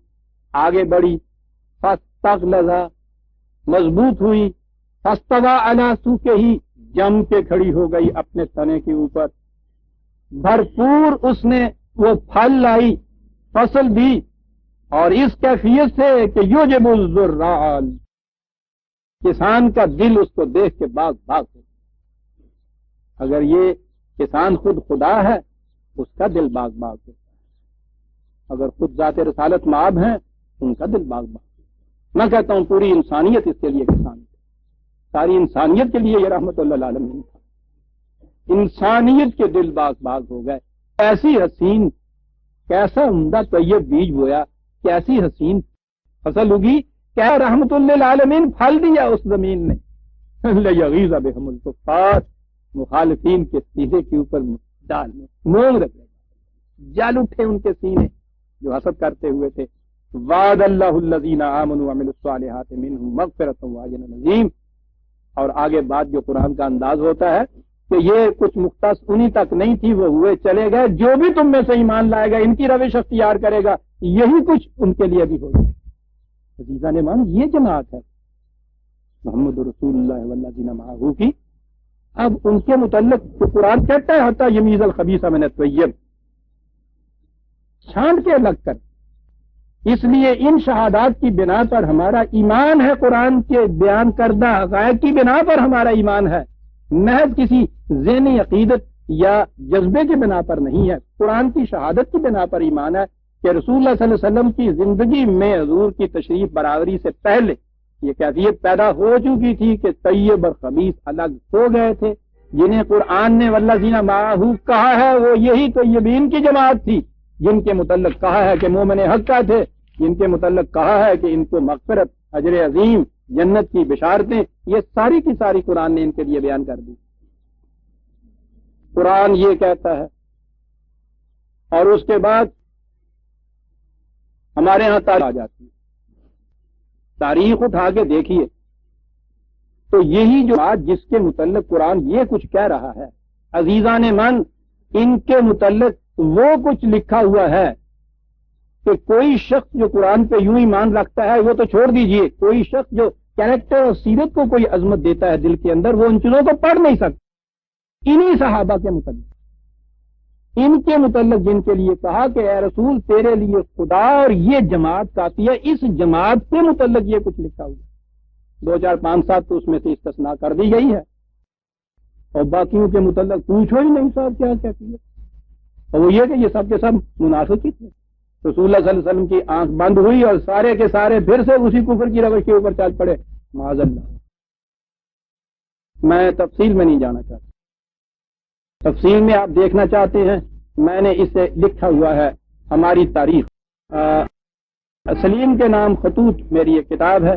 آگے بڑی، فاستغلظ، مضبوط ہوئی، فاستوى علی سوقہ، جم کے کھڑی ہو گئی اپنے تنے کے اوپر، بھرپور اس نے وہ پھل لائی، فصل دی، اور اس کیفیت سے کہ یعجب الزراع، کسان کا دل اس کو دیکھ کے باغ باغ ہو. اگر یہ کسان خود خدا ہے اس کا دل باغ باغ ہوتا ہے، اگر خود ذات رسالت مآب ہیں ان کا دل باغ باغ ہوتا ہے. میں کہتا ہوں پوری انسانیت اس کے لیے کسان ہے، ساری انسانیت کے لیے یہ رحمت اللہ العالمین تھا. انسانیت کے دل باغ باغ ہو گئے. ایسی حسین، کیسا عمدہ طیب بیج بویا، کیسی حسین فصل اگی، کیا رحمت اللہ العالمین پھل دیا اس زمین نے. لیغیظ بہم الکفار، مخالفین کے سینے کے اوپر ڈال میں مونگ رکھ گئے، جل اٹھے ان کے سینے جو حسد کرتے ہوئے تھے. وعد اللہ الذین آمنوا وعملوا الصالحات منہم مغفرۃ واجر عظیم. اور آگے بات جو قرآن کا انداز ہوتا ہے کہ یہ کچھ مختص انہی تک نہیں تھی، وہ ہوئے چلے گئے، جو بھی تم میں سے ایمان لائے گا، ان کی روش اختیار کرے گا، یہی کچھ ان کے لیے بھی ہو جائے. عزیزان ایمان، یہ جماعت ہے محمد رسول اللہ والذین معہ کی. اب ان کے متعلق تو قرآن کہتا ہے حتی یمیز الخبیث من الطیب، چھانٹ کے الگ کر. اس لیے ان شہادات کی بنا پر ہمارا ایمان ہے، قرآن کے بیان کردہ حقائق کی بنا پر ہمارا ایمان ہے، محض کسی ذہنی عقیدت یا جذبے کی بنا پر نہیں ہے. قرآن کی شہادت کی بنا پر ایمان ہے کہ رسول اللہ صلی اللہ علیہ وسلم کی زندگی میں حضور کی تشریف برآوری سے پہلے یہ کیفیت پیدا ہو چکی تھی کہ طیب اور خبیث الگ ہو گئے تھے. جنہیں قرآن نے والذین معہ کہا ہے وہ یہی طیبین کی جماعت تھی، جن کے متعلق کہا ہے کہ مومن حقہ تھے، جن کے متعلق کہا ہے کہ ان کو مغفرت، اجر عظیم، جنت کی بشارتیں، یہ ساری کی ساری قرآن نے ان کے لیے بیان کر دی. قرآن یہ کہتا ہے. اور اس کے بعد ہمارے ہاں تاریخ آ جاتی ہے. تاریخ اٹھا کے دیکھیے تو یہی جو آج جس کے متعلق قرآن یہ کچھ کہہ رہا ہے، عزیزان من، ان کے متعلق وہ کچھ لکھا ہوا ہے کہ کوئی شخص جو قرآن پہ یوں ایمان رکھتا ہے وہ تو چھوڑ دیجئے، کوئی شخص جو کیریکٹر اور سیرت کو کوئی عظمت دیتا ہے دل کے اندر، وہ ان چیزوں کو پڑھ نہیں سکتا. انہی صحابہ کے متعلق، ان کے متعلق جن کے لیے کہا کہ اے رسول تیرے لیے خدا اور یہ جماعت کافی ہے، اس جماعت کے متعلق یہ کچھ لکھا ہوا. 2 4 5 7 تو اس میں سے استثناء کر دی گئی ہے، اور باقیوں کے متعلق پوچھو ہی نہیں صاحب کیا کہتی ہے. اور وہ یہ کہ یہ سب کے سب منافق ہی تھے. رسول اللہ صلی اللہ علیہ وسلم کی آنکھ بند ہوئی اور سارے کے سارے پھر سے اسی کفر کی روش کے اوپر چل پڑے، معاذ اللہ. میں تفصیل میں نہیں جانا چاہتا. تفصیل میں آپ دیکھنا چاہتے ہیں، میں نے اسے لکھا ہوا ہے ہماری تاریخ. سلیم کے نام خطوط میری ایک کتاب ہے،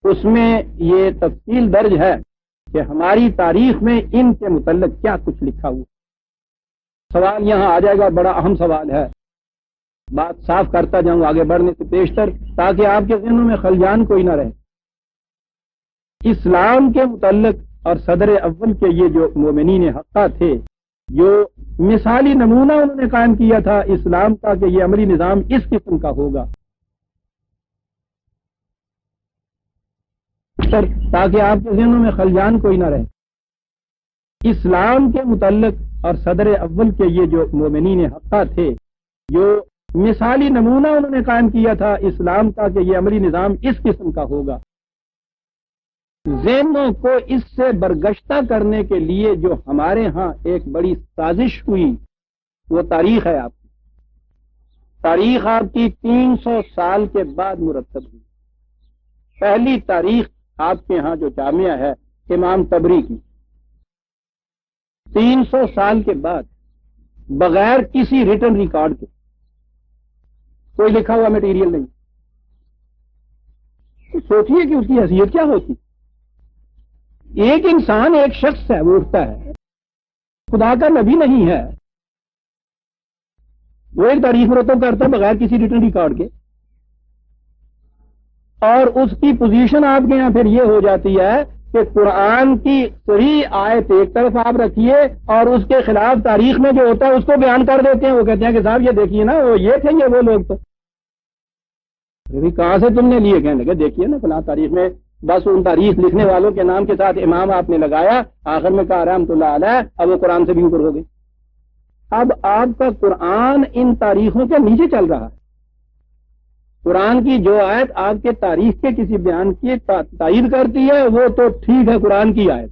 اس میں یہ تفصیل درج ہے کہ ہماری تاریخ میں ان کے متعلق کیا کچھ لکھا ہوا. سوال یہاں آ جائے گا، بڑا اہم سوال ہے، بات صاف کرتا جاؤں آگے بڑھنے سے پیشتر تاکہ آپ کے ذہنوں میں خلجان کوئی نہ رہے. اسلام کے متعلق اور صدر اول کے یہ جو مومنین حقہ تھے، جو مثالی نمونہ انہوں نے قائم کیا تھا اسلام کا کہ یہ عملی نظام اس قسم کا ہوگا، تاکہ آپ کے ذہنوں میں خلجان کوئی نہ رہے. اسلام کے متعلق اور صدر اول کے یہ جو مومنین حقہ تھے، جو مثالی نمونہ انہوں نے قائم کیا تھا اسلام کا کہ یہ عملی نظام اس قسم کا ہوگا. ذہنوں کو اس سے برگشتہ کرنے کے لیے جو ہمارے ہاں ایک بڑی سازش ہوئی وہ تاریخ ہے. آپ کی تاریخ آپ کی 300 سال کے بعد مرتب ہوئی. پہلی تاریخ آپ کے ہاں جو جامعہ ہے امام تبری کی، 300 سال کے بعد بغیر کسی ریٹن ریکارڈ کے، کوئی لکھا ہوا میٹیریل نہیں. سوچیے کہ اس کی حیثیت کیا ہوتی. ایک انسان ایک شخص ہے، وہ اٹھتا ہے، خدا کا نبی نہیں ہے، وہ ایک تاریخ مرتب کرتا ہے بغیر کسی ریٹن ریکارڈ کے، اور اس کی پوزیشن آپ کے یہاں پھر یہ ہو جاتی ہے کہ قرآن کی صحیح آیت ایک طرف آپ رکھیے اور اس کے خلاف تاریخ میں جو ہوتا ہے اس کو بیان کر دیتے ہیں. وہ کہتے ہیں کہ صاحب یہ دیکھیے نا، وہ یہ تھے، یہ وہ لوگ تو کہاں سے تم نے لیے؟ کہنے لگے دیکھیے نا فلاں تاریخ میں، بس ان تاریخ لکھنے والوں کے نام کے ساتھ امام آپ نے لگایا، آخر میں کہا رحمۃ اللہ علیہ، اب وہ قرآن سے بھی اوپر ہو گئی. اب آپ کا قرآن ان تاریخوں کے نیچے چل رہا ہے. قرآن کی جو آیت آپ کے تاریخ کے کسی بیان کی تائید کرتی ہے وہ تو ٹھیک ہے، قرآن کی آیت،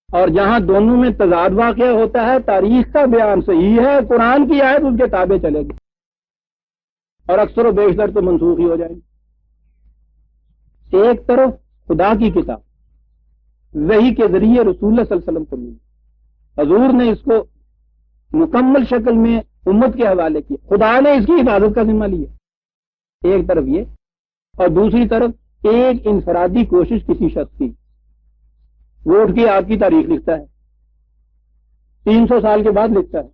اور جہاں دونوں میں تضاد واقع ہوتا ہے، تاریخ کا بیان صحیح ہے، قرآن کی آیت اس کے تابع چلے گی، اور اکثر و بیشتر تو منسوخ ہی ہو جائے گی. ایک طرف خدا کی کتاب وحی کے ذریعے رسول اللہ صلی اللہ علیہ وسلم کو ملی، حضور نے اس کو مکمل شکل میں امت کے حوالے کیا، خدا نے اس کی حفاظت کا ذمہ لیا. ایک طرف یہ، اور دوسری طرف ایک انفرادی کوشش کسی شخص کی، وہ اٹھ کے آپ کی تاریخ لکھتا ہے، 300 سال کے بعد لکھتا ہے.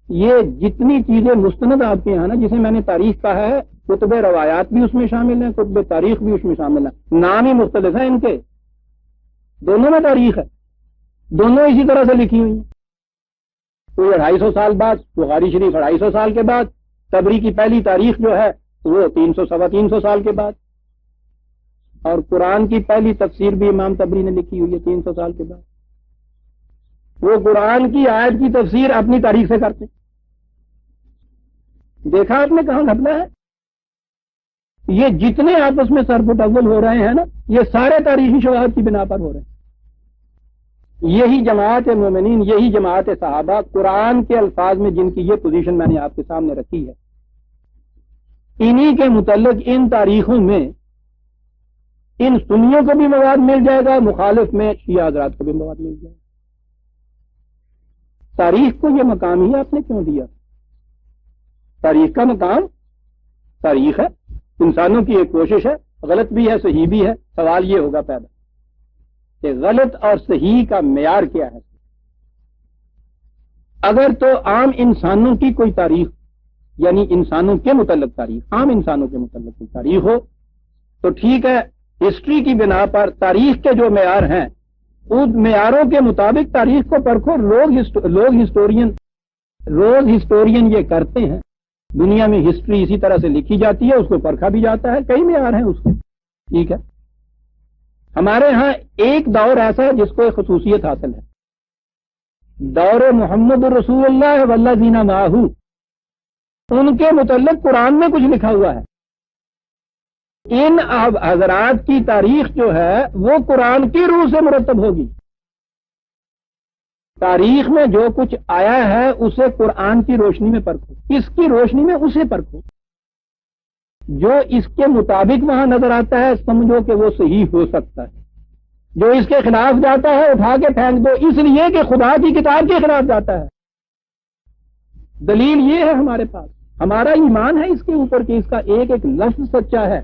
یہ جتنی چیزیں مستند آپ کے یہاں نا، جسے میں نے تاریخ کہا ہے، کتب روایات بھی اس میں شامل ہیں، کتب تاریخ بھی اس میں شامل ہیں، نام ہی مختلف ہیں ان کے، دونوں میں تاریخ ہے، دونوں اسی طرح سے لکھی ہوئی ہیں. کوئی 250 سال بعد، بخاری شریف 250 سال کے بعد، تبری کی پہلی تاریخ جو ہے وہ 300 سال کے بعد، اور قرآن کی پہلی تفسیر بھی امام تبری نے لکھی ہوئی ہے 300 سال کے بعد. وہ قرآن کی آیت کی تفسیر اپنی تاریخ سے کرتے. دیکھا آپ نے کہاں گھپلا ہے؟ یہ جتنے آپس میں سرپٹ اول ہو رہے ہیں نا، یہ سارے تاریخی شواہد کی بنا پر ہو رہے ہیں. یہی جماعت مومنین، یہی جماعت صحابہ، قرآن کے الفاظ میں جن کی یہ پوزیشن میں نے آپ کے سامنے رکھی ہے، انہی کے متعلق ان تاریخوں میں ان سنیوں کو بھی مواد مل جائے گا، مخالف میں شیعہ حضرات کو بھی مواد مل جائے گا. تاریخ کو یہ مقام ہی آپ نے کیوں دیا؟ تاریخ کا مقام تاریخ ہے، انسانوں کی ایک کوشش ہے، غلط بھی ہے صحیح بھی ہے. سوال یہ ہوگا پیدا کہ غلط اور صحیح کا معیار کیا ہے؟ اگر تو عام انسانوں کی کوئی تاریخ، یعنی انسانوں کے متعلق تاریخ، عام انسانوں کے متعلق کوئی تاریخ ہو تو ٹھیک ہے، ہسٹری کی بنا پر تاریخ کے جو معیار ہیں ان معیاروں کے مطابق تاریخ کو پرکھو. روز ہسٹورین یہ کرتے ہیں، دنیا میں ہسٹری اسی طرح سے لکھی جاتی ہے، اس کو پرکھا بھی جاتا ہے، کئی معیار ہیں اس کے، ٹھیک ہے. ہمارے ہاں ایک دور ایسا ہے جس کو ایک خصوصیت حاصل ہے، دور محمد رسول اللہ والذین معہ. ان کے متعلق قرآن میں کچھ لکھا ہوا ہے. ان حضرات کی تاریخ جو ہے وہ قرآن کی روح سے مرتب ہوگی. تاریخ میں جو کچھ آیا ہے اسے قرآن کی روشنی میں پرکھو، اس کی روشنی میں اسے پرکھو. جو اس کے مطابق وہاں نظر آتا ہے سمجھو کہ وہ صحیح ہو سکتا ہے، جو اس کے خلاف جاتا ہے اٹھا کے پھینک دو، اس لیے کہ خدا کی کتاب کے خلاف جاتا ہے. دلیل یہ ہے ہمارے پاس، ہمارا ایمان ہے اس کے اوپر کہ اس کا ایک ایک لفظ سچا ہے.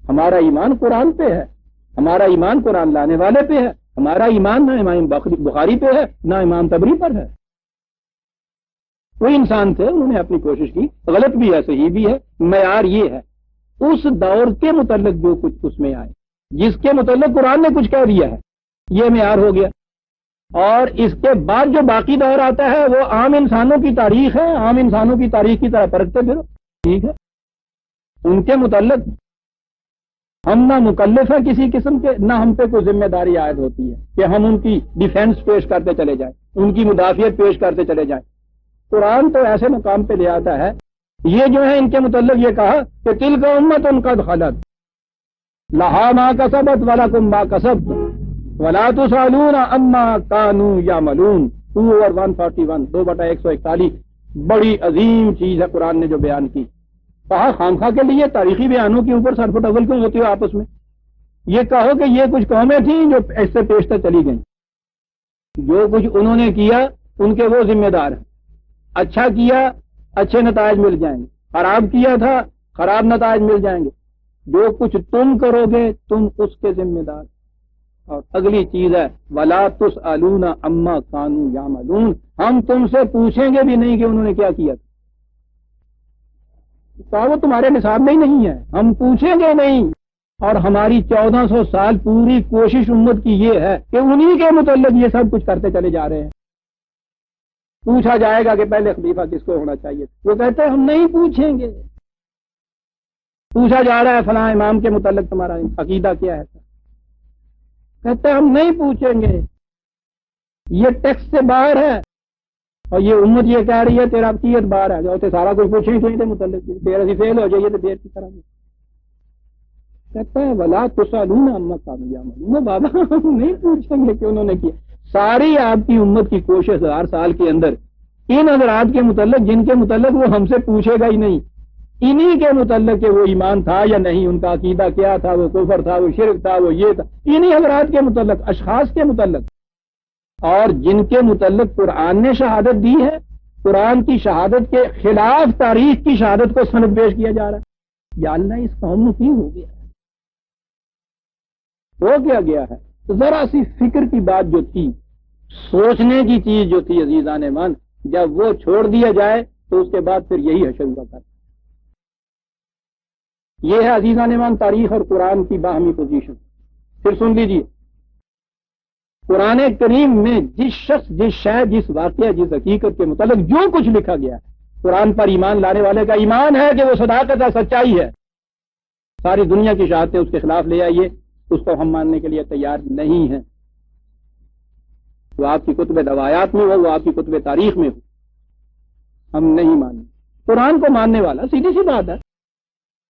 ہمارا ایمان قرآن پہ ہے، ہمارا ایمان قرآن لانے والے پہ ہے، ہمارا ایمان نہ امام بخاری پہ ہے نہ امام تبری پر ہے. کوئی انسان تھے، انہوں نے اپنی کوشش کی، غلط بھی ہے صحیح بھی ہے. معیار یہ ہے اس دور کے متعلق جو کچھ اس میں آئے، جس کے متعلق قرآن نے کچھ کہہ دیا ہے، یہ معیار ہو گیا. اور اس کے بعد جو باقی دور آتا ہے وہ عام انسانوں کی تاریخ ہے، عام انسانوں کی تاریخ کی طرح پرکھتے پھرو، ٹھیک ہے. ان کے متعلق ہم نہ مکلف ہیں کسی قسم کے، نہ ہم پہ کوئی ذمہ داری عائد ہوتی ہے کہ ہم ان کی ڈیفینس پیش کرتے چلے جائیں، ان کی مدافعت پیش کرتے چلے جائیں. قرآن تو ایسے مقام پہ لے آتا ہے، یہ جو ہے ان کے متعلق یہ کہا کہ تلک امت قد خلت لہا ما کسبت ولکم ما کسبتم ولا تسألون عما كانوا يعملون. 2/141 2/141 بڑی عظیم چیز ہے قرآن نے جو بیان کی. کہا خامخواہ کے لیے تاریخی بیانوں کے اوپر سرپٹ اول کیوں ہوتی ہو آپس میں؟ یہ کہو کہ یہ کچھ قومیں تھیں جو اس سے پیشتر چلی گئیں، جو کچھ انہوں نے کیا ان کے وہ ذمہ دار ہیں. اچھا کیا اچھے نتائج مل جائیں گے، خراب کیا تھا خراب نتائج مل جائیں گے. جو کچھ تم کرو گے تم اس کے ذمہ دار. اور اگلی چیز ہے وَلَا تُسْأَلُونَ عَمَّا كَانُوا يَعْمَلُونَ، ہم تم سے پوچھیں گے بھی نہیں کہ انہوں نے کیا کیا تھا. وہ تمہارے نصاب میں ہی نہیں ہے، ہم پوچھیں گے نہیں. اور ہماری 1400 سال پوری کوشش امت کی یہ ہے کہ انہی کے متعلق یہ سب کچھ کرتے چلے جا رہے ہیں. پوچھا جائے گا کہ پہلے خلیفہ کس کو ہونا چاہیے، وہ کہتے ہیں ہم نہیں پوچھیں گے. پوچھا جا رہا ہے فلاں امام کے متعلق تمہارا عقیدہ کیا ہے، کہتے ہیں ہم نہیں پوچھیں گے، یہ ٹیکس سے باہر ہے. اور یہ امت یہ کہہ رہی ہے تیرا عقیدت باہر ہے، جو تیرا کچھ پوچھیں تو متعلق دیر سے فیل ہو جائیے تو دیر کی طرح. کہتا ہے وَلَا تُسْأَلُونَ عَمَّا كَانُوا يَعْمَلُونَ، بابا ہم نہیں پوچھیں گے کہ انہوں نے کیا. ساری آپ کی امت کی کوشش 1000 سال کے اندر ان حضرات کے متعلق جن کے متعلق وہ ہم سے پوچھے گا ہی نہیں، انہی کے متعلق کہ وہ ایمان تھا یا نہیں، ان کا عقیدہ کیا تھا، وہ کفر تھا، وہ شرک تھا، وہ یہ تھا، انہی حضرات کے متعلق، اشخاص کے متعلق. اور جن کے متعلق قرآن نے شہادت دی ہے، قرآن کی شہادت کے خلاف تاریخ کی شہادت کو سند پیش کیا جا رہا ہے. یا اللہ اس قوم میں کیوں ہو گیا ہے، ہو کیا گیا ہے. تو ذرا سی فکر کی بات جو تھی، سوچنے کی چیز جو تھی عزیزان من، جب وہ چھوڑ دیا جائے تو اس کے بعد پھر یہی حشر ہوا کرتا. یہ ہے عزیزان من تاریخ اور قرآن کی باہمی پوزیشن. پھر سن لیجیے، قرآن کریم میں جس شخص، جس شے، جس واقعہ، جس حقیقت کے متعلق جو کچھ لکھا گیا ہے، قرآن پر ایمان لانے والے کا ایمان ہے کہ وہ صداقت ہے، سچائی ہے. ساری دنیا کی شہادتیں اس کے خلاف لے آئیے، اس کو ہم ماننے کے لیے تیار نہیں ہیں. وہ آپ کی کتب روایات میں ہو، وہ آپ کی کتب تاریخ میں ہو، ہم نہیں مانیں. قرآن کو ماننے والا سیدھی سی بات ہے.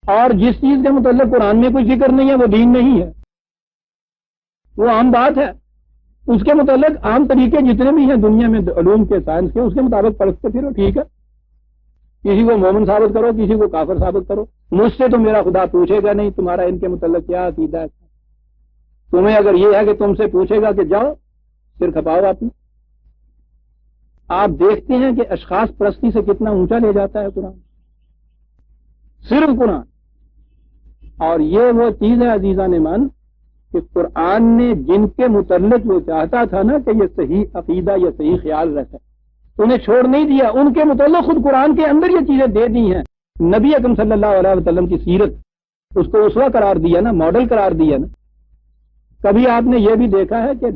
اور جس چیز کے متعلق قرآن میں کوئی ذکر نہیں ہے وہ دین نہیں ہے، وہ عام بات ہے. اس کے متعلق عام طریقے جتنے بھی ہیں دنیا میں علوم کے، سائنس کے، اس کے مطابق پرکھتے پھرو، ٹھیک ہے. کسی کو مومن ثابت کرو، کسی کو کافر ثابت کرو. مجھ سے تو میرا خدا پوچھے گا نہیں تمہارا ان کے متعلق کیا عقیدہ ہے. تمہیں اگر یہ ہے کہ تم سے پوچھے گا کہ جاؤ سر کھپاؤ اپنی. آپ دیکھتے ہیں کہ اشخاص پرستی سے کتنا اونچا لے جاتا ہے قرآن، صرف قرآن. اور یہ وہ چیز ہے عزیزان من کہ قرآن نے جن کے متعلق وہ چاہتا تھا نا کہ یہ صحیح عقیدہ یا صحیح خیال رکھے، انہیں چھوڑ نہیں دیا. ان کے متعلق خود قرآن کے اندر یہ چیزیں دے دی ہیں. نبی اکرم صلی اللہ علیہ وسلم کی سیرت، اس کو اسوہ قرار دیا نا، ماڈل قرار دیا نا. کبھی آپ نے یہ بھی دیکھا ہے کہ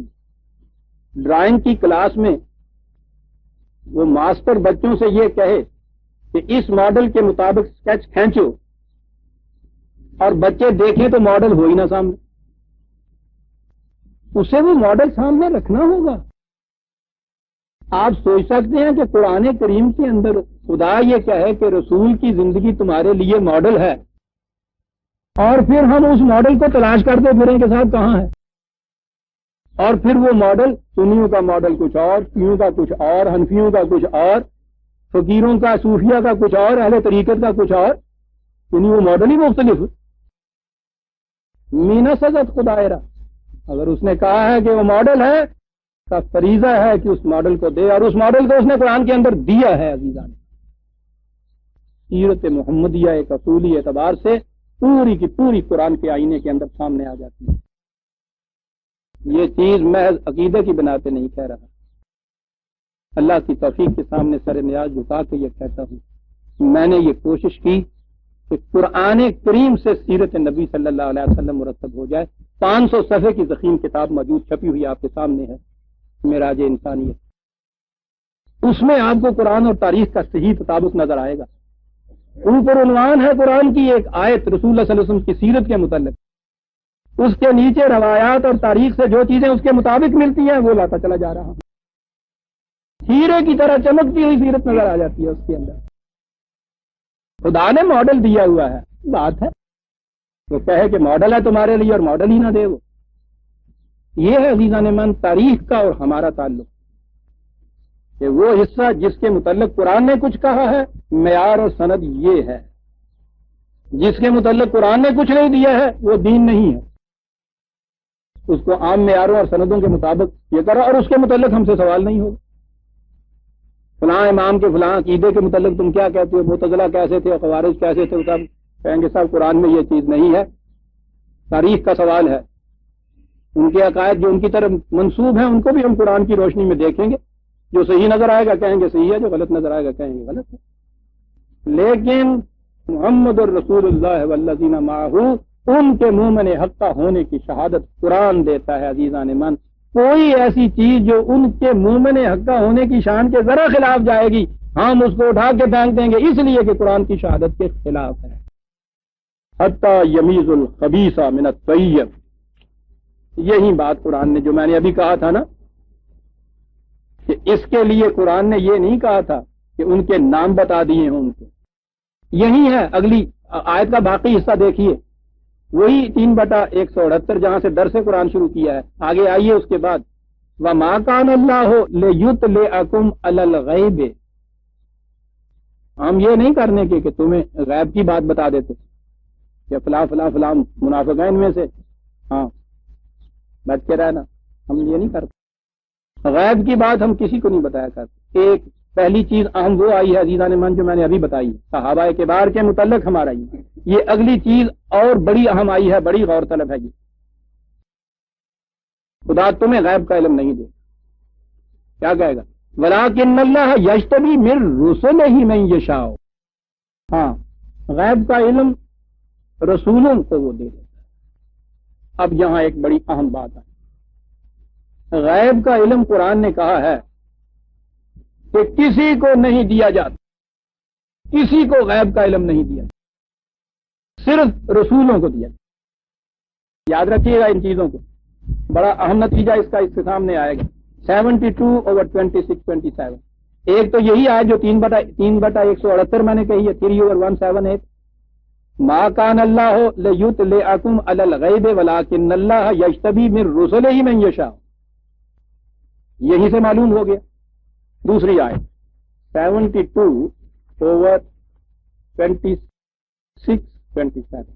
ڈرائنگ کی کلاس میں وہ ماسٹر بچوں سے یہ کہے کہ اس ماڈل کے مطابق اسکیچ کھینچو، اور بچے دیکھیں تو ماڈل ہو ہی نہ سامنے. اسے وہ ماڈل سامنے رکھنا ہوگا. آپ سوچ سکتے ہیں کہ قرآن کریم کے اندر خدا یہ کہے کہ رسول کی زندگی تمہارے لیے ماڈل ہے، اور پھر ہم اس ماڈل کو تلاش کرتے پھریں کہ صاحب کہاں ہے. اور پھر وہ ماڈل، سنیوں کا ماڈل کچھ اور، شیعوں کا کچھ اور، حنفیوں کا کچھ اور، فقیروں کا، صوفیہ کا کچھ اور، اہل طریقت کا کچھ اور، یعنی وہ ماڈل ہی مختلف. مینا سزت خدائرہ، اگر اس نے کہا ہے کہ وہ ماڈل ہے کا فریضہ ہے کہ اس ماڈل کو دے، اور اس ماڈل کو اس نے قرآن کے اندر دیا ہے. عزیزان، سیرت محمدیہ ایک اصولی اعتبار سے پوری کی پوری قرآن کے آئینے کے اندر سامنے آ جاتی ہے. یہ چیز محض عقیدے کی بنا پہ نہیں کہہ رہا، اللہ کی توفیق کے سامنے سر نیاز جھکا کے یہ کہتا ہوں، میں نے یہ کوشش کی کہ قرآن کریم سے سیرت نبی صلی اللہ علیہ وسلم مرتب ہو جائے. 500 صفحے کی ضخیم کتاب موجود چھپی ہوئی آپ کے سامنے ہے، معراج انسانیت. اس میں آپ کو قرآن اور تاریخ کا صحیح تطابق نظر آئے گا. اوپر عنوان ہے قرآن کی ایک آیت رسول اللہ صلی اللہ علیہ وسلم کی سیرت کے متعلق، اس کے نیچے روایات اور تاریخ سے جو چیزیں اس کے مطابق ملتی ہیں وہ لاتا چلا جا رہا ہوں. ہیرے کی طرح چمکتی ہوئی سیرت نظر آ جاتی ہے اس کے اندر. خدا نے ماڈل دیا ہوا ہے، بات ہے وہ کہے کہ ماڈل ہے تمہارے لیے اور ماڈل ہی نہ دے. وہ یہ ہے عزیزان من تاریخ کا اور ہمارا تعلق، کہ وہ حصہ جس کے متعلق قرآن نے کچھ کہا ہے، معیار اور سند یہ ہے. جس کے متعلق قرآن نے کچھ نہیں دیا ہے وہ دین نہیں ہے. اس کو عام معیاروں اور سندوں کے مطابق یہ کرو، اور اس کے متعلق ہم سے سوال نہیں ہوگا. فلاں امام کے فلاں عقیدے کے متعلق تم کیا کہتے ہو، معتزلہ کیسے تھے، خوارج کیسے تھے، کہیں گے صاحب قرآن میں یہ چیز نہیں ہے، تاریخ کا سوال ہے، ان کے عقائد جو ان کی طرف منسوب ہیں ان کو بھی ہم قرآن کی روشنی میں دیکھیں گے، جو صحیح نظر آئے گا کہیں گے صحیح ہے، جو غلط نظر آئے گا کہیں گے غلط ہے۔ لیکن محمد الرسول اللہ والذین معہ، ان کے مومن حقہ ہونے کی شہادت قرآن دیتا ہے۔ عزیزان من، کوئی ایسی چیز جو ان کے مومن حقہ ہونے کی شان کے ذرا خلاف جائے گی ہم اس کو اٹھا کے پھینک دیں گے، اس لیے کہ قرآن کی شہادت کے خلاف ہے۔ حتی یمیز الخبیث من الطیب، یہی بات قرآن نے جو میں نے ابھی کہا تھا نا کہ اس کے لیے قرآن نے یہ نہیں کہا تھا کہ ان کے نام بتا دیے ہوں ان کو، یہی ہے اگلی آیت کا باقی حصہ دیکھیے، وہی 3/168 جہاں سے درس قرآن شروع کیا ہے، آگے آئیے اس کے بعد وَمَا كَانَ اللَّهُ لِيُطْلِعَكُمْ عَلَى الْغَيْبِ، ہم یہ نہیں کرنے کے کہ تمہیں غیب کی بات بتا دیتے کہ فلاں فلاں فلاں منافقین میں سے، ہاں بچ کے رہنا، ہم یہ نہیں کرتے، غیب کی بات ہم کسی کو نہیں بتایا کرتے۔ ایک پہلی چیز اہم وہ آئی ہے عزیزان من جو میں نے ابھی بتائی ہے، صحابہ کبار کے متعلق ہمارا یہ اگلی چیز اور بڑی اہم آئی ہے، بڑی غور طلب ہے۔ یہ خدا تمہیں غیب کا علم نہیں دے، کیا کہے گا؟ وَلَٰكِنَّ اللَّهَ يَجْتَبِي مِن رُّسُلِهِ مَن يَشَاءُ، ہاں غیب کا علم رسولوں کو وہ دے دیتا ہے۔ اب یہاں ایک بڑی اہم بات ہے، غیب کا علم قرآن نے کہا ہے کہ کسی کو نہیں دیا جاتا، کسی کو غیب کا علم نہیں دیا، صرف رسولوں کو دیا۔ یاد رکھیے گا ان چیزوں کو، بڑا اہم نتیجہ اس کا اس کے سامنے آئے گا۔ 72/26-27، ایک تو یہی آئے جو 3/168 میں نے کہی ہے، 3/178، مَا كَانَ اللَّهُ لِيُطْلِعَكُمْ عَلَى الْغَيْبِ وَلَٰكِنَّ اللَّهَ يَجْتَبِي مِن رُّسُلِهِ مَن يَشَاءُ، یہی سے معلوم ہو گیا۔ دوسری آیت 72/26-27،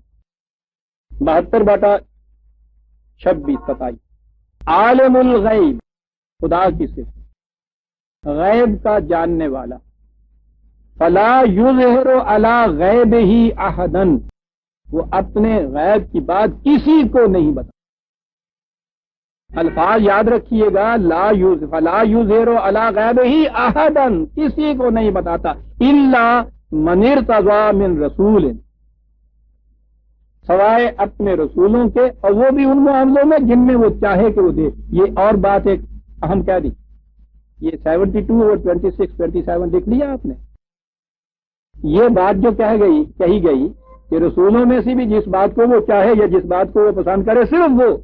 72/26-27، عالم الغیب، خدا کی صفت، غیب کا جاننے والا، فلا یظہر علی غیبہ احدا، وہ اپنے غیب کی بات کسی کو نہیں بتا۔ الفاظ یاد رکھیے گا، فلا یظہر علی غیبہ احدا، کسی کو نہیں بتاتا، الا من ارتضی من رسول، سوائے اپنے رسولوں کے، اور وہ بھی ان معاملوں میں جن میں وہ چاہے کہ وہ دے۔ یہ اور بات ایک اہم کہہ دی، یہ 72/26-27 لکھ لیا آپ نے، یہ بات جو کہی گئی کہ رسولوں میں سے بھی جس بات کو وہ چاہے یا جس بات کو وہ پسند کرے صرف وہ،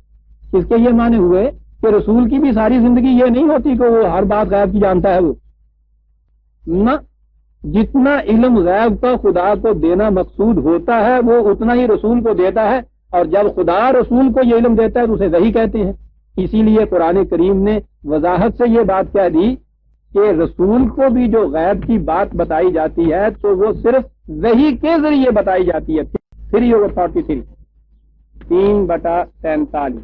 اس کے یہ معنی ہوئے کہ رسول کی بھی ساری زندگی یہ نہیں ہوتی کہ وہ ہر بات غیب کی جانتا ہے، وہ نہ، جتنا علم غیب کا خدا کو دینا مقصود ہوتا ہے وہ اتنا ہی رسول کو دیتا ہے، اور جب خدا رسول کو یہ علم دیتا ہے تو اسے وحی کہتے ہیں۔ اسی لیے قرآن کریم نے وضاحت سے یہ بات کہہ دی کہ رسول کو بھی جو غیب کی بات بتائی جاتی ہے تو وہ صرف وحی کے ذریعے بتائی جاتی ہے۔ 3/43، 3/43،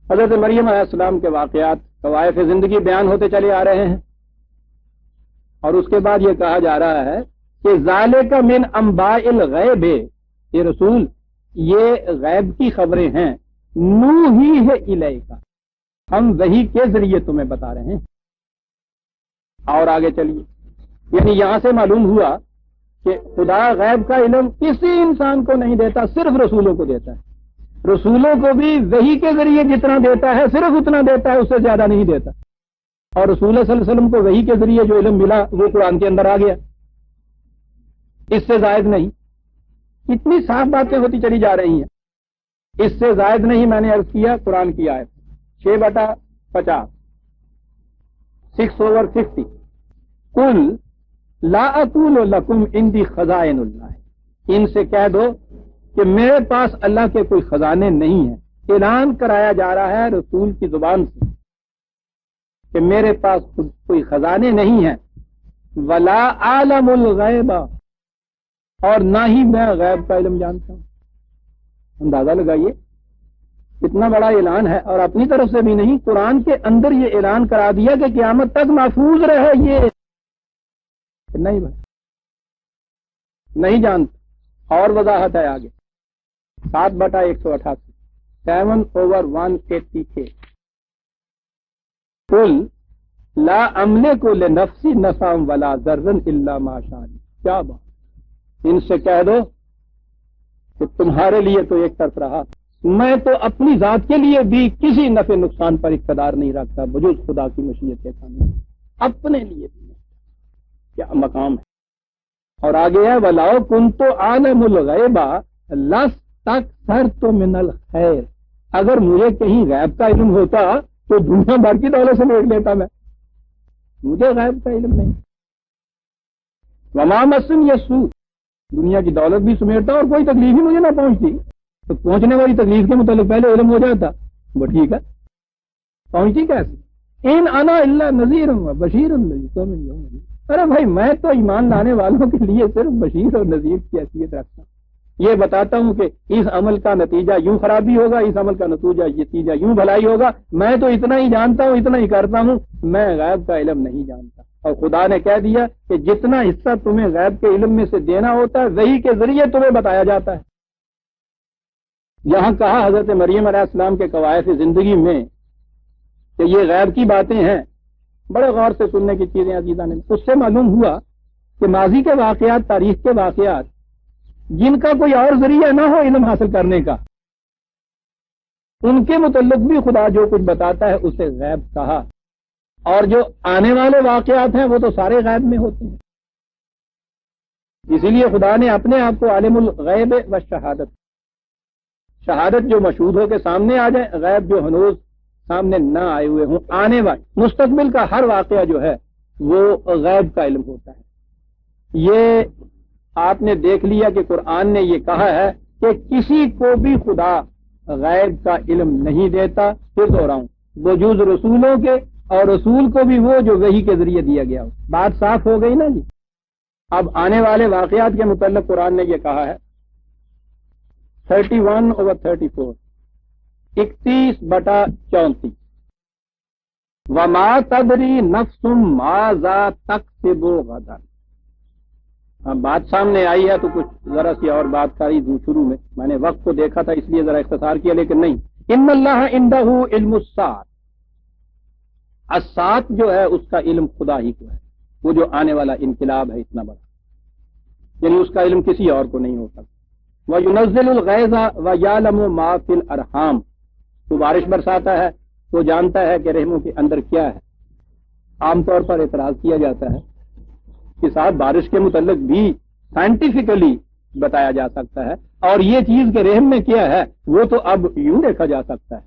حضرت مریم علیہ السلام کے واقعات، طوائف زندگی بیان ہوتے چلے آ رہے ہیں، اور اس کے بعد یہ کہا جا رہا ہے کہ ذالک من انباء الغیب، یہ رسول یہ غیب کی خبریں ہیں، نوحیہ الیک، ہم وحی کے ذریعے تمہیں بتا رہے ہیں۔ اور آگے چلیے، یعنی یہاں سے معلوم ہوا کہ خدا غیب کا علم کسی انسان کو نہیں دیتا، صرف رسولوں کو دیتا ہے۔ رسولوں کو بھی وحی کے ذریعے جتنا دیتا ہے صرف اتنا دیتا ہے، اس سے زیادہ نہیں دیتا۔ اور رسول صلی اللہ علیہ وسلم کو وحی کے ذریعے جو علم ملا وہ قرآن کے اندر آ گیا، اس سے زائد نہیں۔ کتنی صاف باتیں ہوتی چلی جا رہی ہیں، اس سے زائد نہیں۔ میں نے عرض کیا قرآن کی آیت 6/50، 6/50، قل لا اقول لکم عندی خزائن اللہ، ان سے کہہ دو کہ میرے پاس اللہ کے کوئی خزانے نہیں ہیں۔ اعلان کرایا جا رہا ہے رسول کی زبان سے کہ میرے پاس کوئی خزانے نہیں ہیں، ولا عالم الغیب، اور نہ ہی میں غیب کا علم جانتا ہوں۔ اندازہ لگائیے کتنا بڑا اعلان ہے، اور اپنی طرف سے بھی نہیں، قرآن کے اندر یہ اعلان کرا دیا کہ قیامت تک محفوظ رہے یہ نہیں بھائی۔ نہیں جانتا. اور وضاحت ہے آگے 7/188 7/180 قل لا املک لنفسی نفعا ولا ضرا الا ما شاء اللہ. کیا بات، ان سے کہہ دو کہ تمہارے لیے تو ایک طرف رہا، میں تو اپنی ذات کے لیے بھی کسی نفع نقصان پر اقتدار نہیں رکھتا بجز خدا کی مشیت کے سامنے. اپنے لیے بھی نہیں. کیا مقام ہے. اور آگے ہے وَلَوْ كُنْتُ عَالِمُ الْغَيْبَ لَاسْتَكْثَرْتُ مِنَ الْخَيْرِ. اگر مجھے کہیں غیب کا علم ہوتا تو دنیا بھر کی دولت سے لوٹ لیتا میں. مجھے غیب کا علم نہیں. وَمَا مَسَّنِيَ السُّوءُ، دنیا کی دولت بھی سمیٹتا اور کوئی تکلیف ہی مجھے نہ پہنچتی. تو پہنچنے والی تکلیف کے متعلق پہلے علم ہو جاتا. وہ ٹھیک ہے، پہنچی کیسے؟ ان انا الا نذیر و بشیر لقوم یؤمنون. ارے بھائی میں تو ایمان لانے والوں کے لیے صرف بشیر اور نذیر کی حیثیت رکھتا ہوں. یہ بتاتا ہوں کہ اس عمل کا نتیجہ یوں خرابی ہوگا، اس عمل کا نتیجہ یوں بھلائی ہوگا. میں تو اتنا ہی جانتا ہوں، اتنا ہی کرتا ہوں. میں غیب کا علم نہیں جانتا. اور خدا نے کہہ دیا کہ جتنا حصہ تمہیں غیب کے علم میں سے دینا ہوتا ہے وہی کے ذریعے تمہیں بتایا جاتا ہے. یہاں کہا حضرت مریم علیہ السلام کے قواعد زندگی میں کہ یہ غیب کی باتیں ہیں، بڑے غور سے سننے کی چیزیں عزیزاں نے. اس سے معلوم ہوا کہ ماضی کے واقعات، تاریخ کے واقعات جن کا کوئی اور ذریعہ نہ ہو علم حاصل کرنے کا، ان کے متعلق بھی خدا جو کچھ بتاتا ہے اسے غیب کہا. اور جو آنے والے واقعات ہیں وہ تو سارے غیب میں ہوتے ہیں. اسی لیے خدا نے اپنے آپ کو عالم الغیب و شہادت، شہادت جو مشہود ہو کے سامنے آ جائے، غیب جو ہنوز سامنے نہ آئے ہوئے ہوں، آنے والے مستقبل کا ہر واقعہ جو ہے وہ غیب کا علم ہوتا ہے. یہ آپ نے دیکھ لیا کہ قرآن نے یہ کہا ہے کہ کسی کو بھی خدا غیب کا علم نہیں دیتا. پھر دوہراؤں، بجوز رسولوں کے، اور رسول کو بھی وہ جو وحی کے ذریعے دیا گیا ہو. بات صاف ہو گئی نا جی. اب آنے والے واقعات کے متعلق قرآن نے یہ کہا ہے 31/34 31/34 وما تدری نفس ماذا تکسب غدا. اب بات سامنے آئی ہے تو کچھ ذرا سی اور بات کری دوں. شروع میں نے وقت کو دیکھا تھا اس لیے ذرا اختصار کیا، لیکن نہیں. ان اللہ عنده علم الساعۃ، الساعۃ جو ہے اس کا علم خدا ہی کو ہے. وہ جو آنے والا انقلاب ہے اتنا بڑا، یعنی اس کا علم کسی اور کو نہیں ہو سکتا. وَيُنَزِّلُ الْغَيْظَ وَيَعْلَمُ مَا فِي الْأَرْحَامِ، تو بارش برساتا ہے، تو جانتا ہے کہ رحموں کے اندر کیا ہے. عام طور پر اعتراض کیا جاتا ہے کہ صاحب بارش کے متعلق بھی سائنٹیفکلی بتایا جا سکتا ہے، اور یہ چیز کہ رحم میں کیا ہے وہ تو اب یوں دیکھا جا سکتا ہے.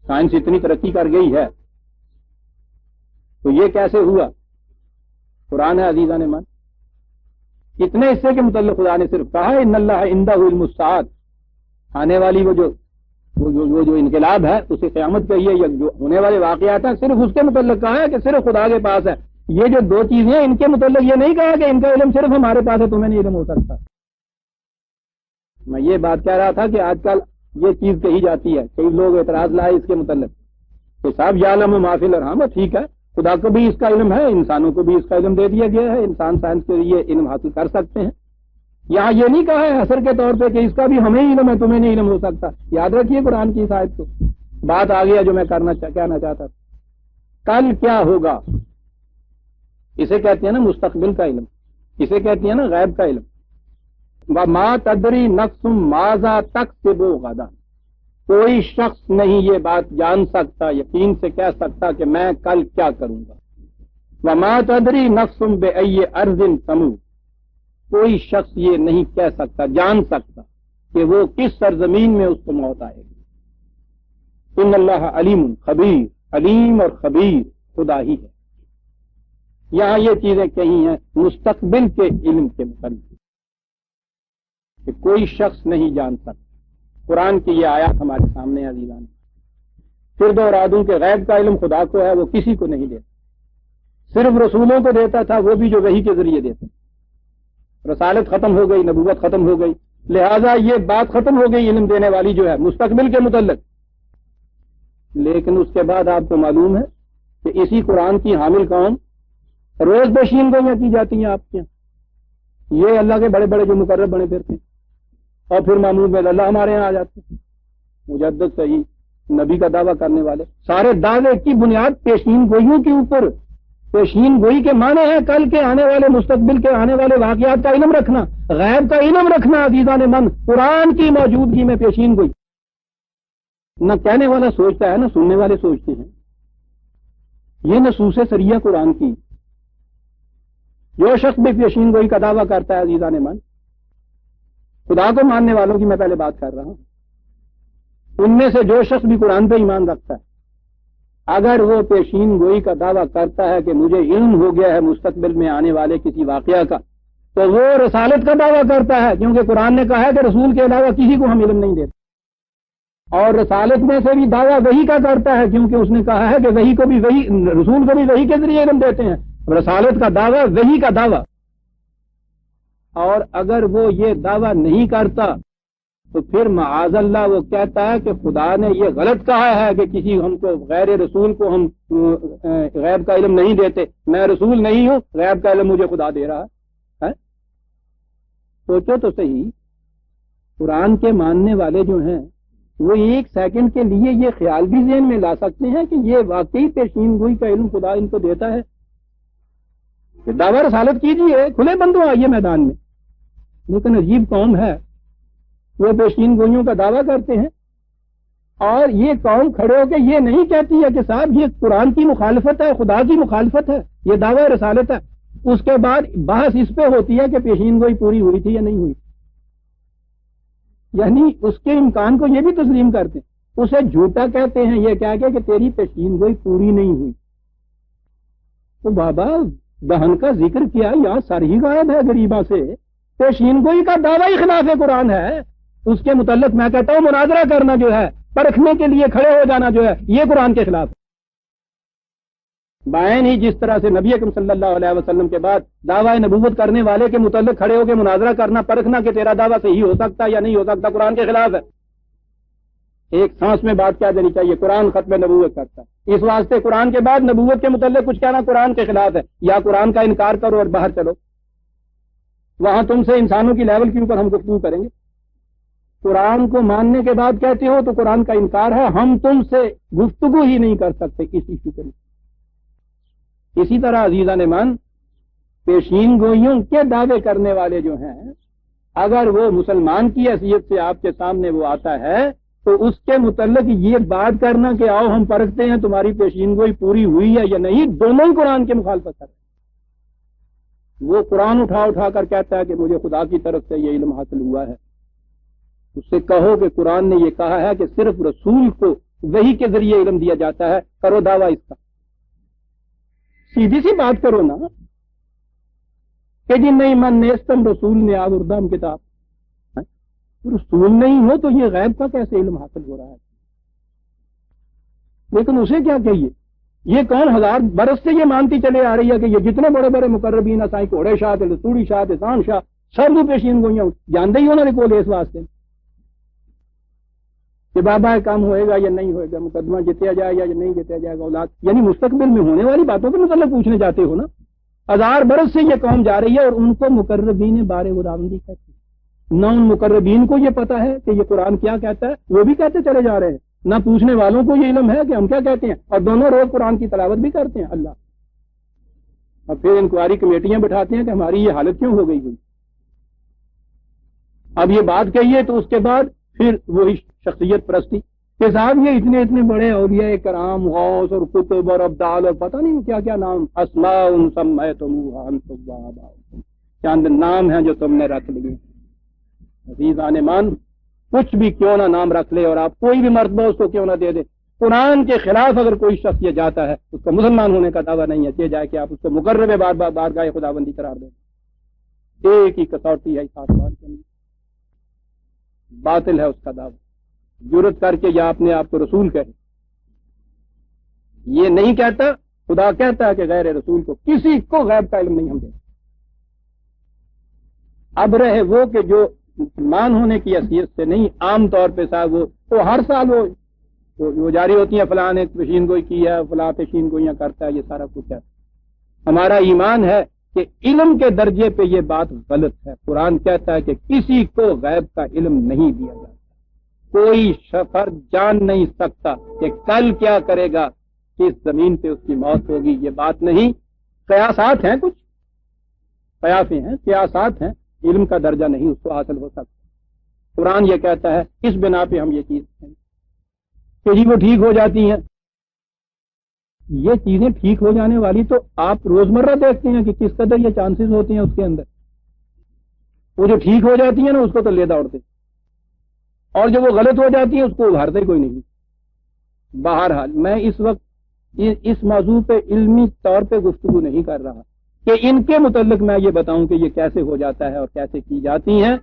سائنس اتنی ترقی کر گئی ہے تو یہ کیسے ہوا؟ قرآن ہے عزیزان من. اتنے حصے کے متعلق خدا نے صرف کہا ہے ان اللہ عنده علم الساعۃ، آنے والی وہ جو انقلاب ہے اسے قیامت کہی ہے، یا جو ہونے والے واقعات ہیں صرف اس کے متعلق کہا ہے کہ صرف خدا کے پاس ہے. یہ جو دو چیزیں ہیں ان کے متعلق یہ نہیں کہا کہ ان کا علم صرف ہمارے پاس ہے، تمہیں نہیں علم ہو سکتا. میں یہ بات کہہ رہا تھا کہ آج کل یہ چیز کہی جاتی ہے، کئی لوگ اعتراض لائے اس کے متعلق کہ صاحب یعلم ما فی الارحام، ٹھیک ہے خدا کو بھی اس کا علم ہے، انسانوں کو بھی اس کا علم دے دیا گیا ہے، انسان سائنس کے ذریعے علم حاصل کر سکتے ہیں. یہاں یہ نہیں کہا ہے حصر کے طور پہ کہ اس کا بھی ہمیں علم ہے تمہیں نہیں علم ہو سکتا. یاد رکھیے قرآن کی اس آیت کو. بات آ گیا جو میں کہنا چاہتا تھا. کل کیا ہوگا اسے کہتے ہیں نا مستقبل کا علم، اسے کہتے ہیں نا غیب کا علم. وما تدری نفس ماذا تکسب غدا، کوئی شخص نہیں یہ بات جان سکتا، یقین سے کہہ سکتا کہ میں کل کیا کروں گا. وما تدری نفس بأی ارض تموت، کوئی شخص یہ نہیں کہہ سکتا، جان سکتا کہ وہ کس سرزمین میں اس کو موت آئے گی. ان اللہ علیم خبیر، علیم اور خبیر خدا ہی ہے. یہاں یہ چیزیں کہی ہیں مستقبل کے علم کے متعلق کہ کوئی شخص نہیں جان سکتا. قرآن کی یہ آیات ہمارے سامنے عزیزان. پھر دوہرا دوں کہ غیب کا علم خدا کو ہے، وہ کسی کو نہیں دیتا، صرف رسولوں کو دیتا تھا، وہ بھی جو وحی کے ذریعے دیتے. رسالت ختم ہو گئی، نبوت ختم ہو گئی، لہذا یہ بات ختم ہو گئی علم دینے والی جو ہے مستقبل کے متعلق. لیکن اس کے بعد آپ کو معلوم ہے کہ اسی قرآن کی حامل قوم روز بشین گوئیاں کی جاتی ہیں آپ کے یہاں. یہ اللہ کے بڑے بڑے جو مقرب بنے پھرتے ہیں، اور پھر معمول میں اللہ ہمارے یہاں آ جاتے ہیں، مجدد صحیح نبی کا دعویٰ کرنے والے۔ سارے دعوے کی بنیاد پیشین گوئیوں کے اوپر، پیشین گوئی کے معنی ہے کل کے آنے والے، مستقبل کے آنے والے واقعات کا علم رکھنا، غیب کا علم رکھنا۔ عزیزان من، قرآن کی موجودگی میں پیشین گوئی نہ کہنے والا سوچتا ہے نہ سننے والے سوچتے ہیں، یہ نصوص سریہ قرآن کی۔ جو شخص بھی پیشین گوئی کا دعویٰ کرتا ہے عزیزان من، خدا کو ماننے والوں کی میں پہلے بات کر رہا ہوں، ان میں سے جو شخص بھی قرآن پہ ایمان رکھتا ہے، اگر وہ پیشین گوئی کا دعویٰ کرتا ہے کہ مجھے علم ہو گیا ہے مستقبل میں آنے والے کسی واقعہ کا، تو وہ رسالت کا دعویٰ کرتا ہے، کیونکہ قرآن نے کہا ہے کہ رسول کے علاوہ کسی کو ہم علم نہیں دیتے۔ اور رسالت میں سے بھی دعویٰ وحی کا کرتا ہے، کیونکہ اس نے کہا ہے کہ وحی کو بھی وحی، رسول کو بھی وحی کے ذریعے علم دیتے ہیں۔ رسالت کا دعویٰ وحی کا دعویٰ۔ اور اگر وہ یہ دعویٰ نہیں کرتا تو پھر معاذ اللہ وہ کہتا ہے کہ خدا نے یہ غلط کہا ہے کہ کسی ہم کو غیر رسول کو ہم غیب کا علم نہیں دیتے، میں رسول نہیں ہوں، غیب کا علم مجھے خدا دے رہا ہے۔ سوچو تو صحیح، قرآن کے ماننے والے جو ہیں وہ ایک سیکنڈ کے لیے یہ خیال بھی ذہن میں لا سکتے ہیں کہ یہ واقعی پیشین گوئی کا علم خدا ان کو دیتا ہے۔ کہ دعویٰ رسالت کیجیے، کھلے بندوں آئیے میدان میں، لیکن عجیب قوم ہے، وہ پیشین گوئیوں کا دعویٰ کرتے ہیں، اور یہ قوم کھڑے ہو کے یہ نہیں کہتی ہے کہ صاحب یہ قرآن کی مخالفت ہے، خدا کی مخالفت ہے، یہ دعویٰ رسالت ہے۔ اس کے بعد بحث اس پہ ہوتی ہے کہ پیشین گوئی پوری ہوئی تھی یا نہیں ہوئی، یعنی اس کے امکان کو یہ بھی تسلیم کرتے ہیں، اسے جھوٹا کہتے ہیں یہ کہہ کے کہ تیری پیشین گوئی پوری نہیں ہوئی۔ تو بابا دہن کا ذکر کیا، یہاں سر ہی غائب ہے غریباں سے، پیشین گوئی کا دعویٰ ہی خلاف قرآن ہے، اس کے متعلق میں کہتا ہوں مناظرہ کرنا جو ہے، پرکھنے کے لیے کھڑے ہو جانا جو ہے، یہ قرآن کے خلاف ہے۔ بائن ہی جس طرح سے نبی اکرم صلی اللہ علیہ وسلم کے بعد دعویٰ نبوت کرنے والے کے متعلق کھڑے ہو کے مناظرہ کرنا، پرکھنا کہ تیرا دعویٰ صحیح ہو سکتا یا نہیں ہو سکتا، قرآن کے خلاف ہے۔ ایک سانس میں بات کیا دینی چاہیے، قرآن ختم نبوت کرتا ہے، اس واسطے قرآن کے بعد نبوت کے متعلق کچھ کہنا قرآن کے خلاف ہے۔ یا قرآن کا انکار کرو اور باہر چلو، وہاں تم سے انسانوں کی لیول کے اوپر ہم گفتگو کریں گے۔ قرآن کو ماننے کے بعد کہتے ہو تو قرآن کا انکار ہے، ہم تم سے گفتگو ہی نہیں کر سکتے کسی ایشو کے لیے۔ اسی طرح عزیزان من، پیشین گوئیوں کے دعوے کرنے والے جو ہیں، اگر وہ مسلمان کی حیثیت سے آپ کے سامنے وہ آتا ہے تو اس کے متعلق یہ بات کرنا کہ آؤ ہم پرکھتے ہیں تمہاری پیشین گوئی پوری ہوئی ہے یا نہیں، دونوں ہی قرآن کے مخالفت کر رہے ہیں۔ وہ قرآن اٹھا اٹھا کر کہتا ہے کہ مجھے خدا کی طرف سے یہ علم حاصل ہوا ہے، اس سے کہو کہ قرآن نے یہ کہا ہے کہ صرف رسول کو وحی کے ذریعے علم دیا جاتا ہے، کرو دعویٰ اس کا، سیدھی سی بات کرو نا کہ جی نہیں من نیستم رسول نے آوردم کتاب، رسول نہیں ہو تو یہ غیب کا کیسے علم حاصل ہو رہا ہے؟ لیکن اسے کیا کہیے، یہ کون ہزار برس سے یہ مانتی چلے آ رہی ہے کہ یہ جتنے بڑے بڑے مقربین سائیں گھوڑے شاہ تھے، لسوڑی شاہ تھے، سان شاہ، سب وہ پیشین گوئیاں جانتے ہی انہوں نے کول اس واسطے کہ بابا کام ہوئے گا یا نہیں ہوئے گا، مقدمہ جتیا جائے یا نہیں جتیا جائے گا، اولاد یعنی مستقبل میں ہونے والی باتوں کے متعلق پوچھنے جاتے ہو نا۔ ہزار برس سے یہ قوم جا رہی ہے اور ان کو مقربین بار خداوندی کہتے ہیں، نہ ان مقربین کو یہ پتا ہے کہ یہ قرآن کیا کہتا ہے، وہ بھی کہتے چلے جا رہے ہیں، نہ پوچھنے والوں کو یہ علم ہے کہ ہم کیا کہتے ہیں، اور دونوں روز قرآن کی تلاوت بھی کرتے ہیں اللہ، اور پھر انکوائری کمیٹیاں بٹھاتے ہیں کہ ہماری یہ حالت کیوں ہو گئی ہوئی۔ اب یہ بات کہیے تو اس کے بعد پھر وہی شخصیت پرستی کہ صاحب یہ اتنے اتنے بڑے اولیاء کرام، غوث اور قطب اور ابدال اور پتہ نہیں کیا کیا نام، اسماء سمیتموها انتم وآباؤکم، چند نام ہیں جو تم نے رکھ لیے۔ عزیزان مان، کچھ بھی کیوں نہ نام رکھ لے اور آپ کوئی بھی مرتبہ اس کو کیوں نہ دے دے، قرآن کے خلاف اگر کوئی شخص یہ جاتا ہے اس کو مسلمان ہونے کا دعویٰ نہیں ہے، یہ جائے کہ آپ اس کو مقرب بارگاہ خداوندی قرار دیں۔ ایک ہی کسوٹی ہے اس آسمان کے اندر، باطل ہے اس کا دعویٰ، جرت کر کے یا اپنے آپ کو رسول کہے، یہ نہیں کہتا، خدا کہتا ہے کہ غیر رسول کو کسی کو غیب کا علم نہیں ہم دیں۔ اب رہے وہ کہ جو مسلمان ہونے کی حیثیت سے نہیں، عام طور پہ صاحب وہ ہر سال وہ جاری ہوتی ہیں، فلاں ایک پیشین گوئی کی ہے، فلاں پیشین گوئیاں کرتا ہے، یہ سارا کچھ ہے۔ ہمارا ایمان ہے کہ علم کے درجے پہ یہ بات غلط ہے۔ قرآن کہتا ہے کہ کسی کو غیب کا علم نہیں دیا جاتا، کوئی فرد جان نہیں سکتا کہ کل کیا کرے گا، کس زمین پہ اس کی موت ہوگی، یہ بات نہیں۔ قیاسات ہیں، کچھ قیاسیں ہیں، قیاسات ہیں، علم کا درجہ نہیں اس کو حاصل ہو سکتا۔ قرآن یہ کہتا ہے اس بنا پہ ہم یہ چیز کہ جی وہ ٹھیک ہو جاتی ہیں۔ یہ چیزیں ٹھیک ہو جانے والی تو آپ روزمرہ دیکھتے ہیں کہ کس قدر یہ چانسز ہوتے ہیں اس کے اندر۔ وہ جو ٹھیک ہو جاتی ہیں نا اس کو تو لے دوڑتے، اور جو وہ غلط ہو جاتی ہیں اس کو ابھارتے کوئی نہیں۔ بہرحال میں اس وقت اس موضوع پہ علمی طور پہ گفتگو نہیں کر رہا کہ ان کے متعلق میں یہ بتاؤں کہ یہ کیسے ہو جاتا ہے اور کیسے کی جاتی ہیں۔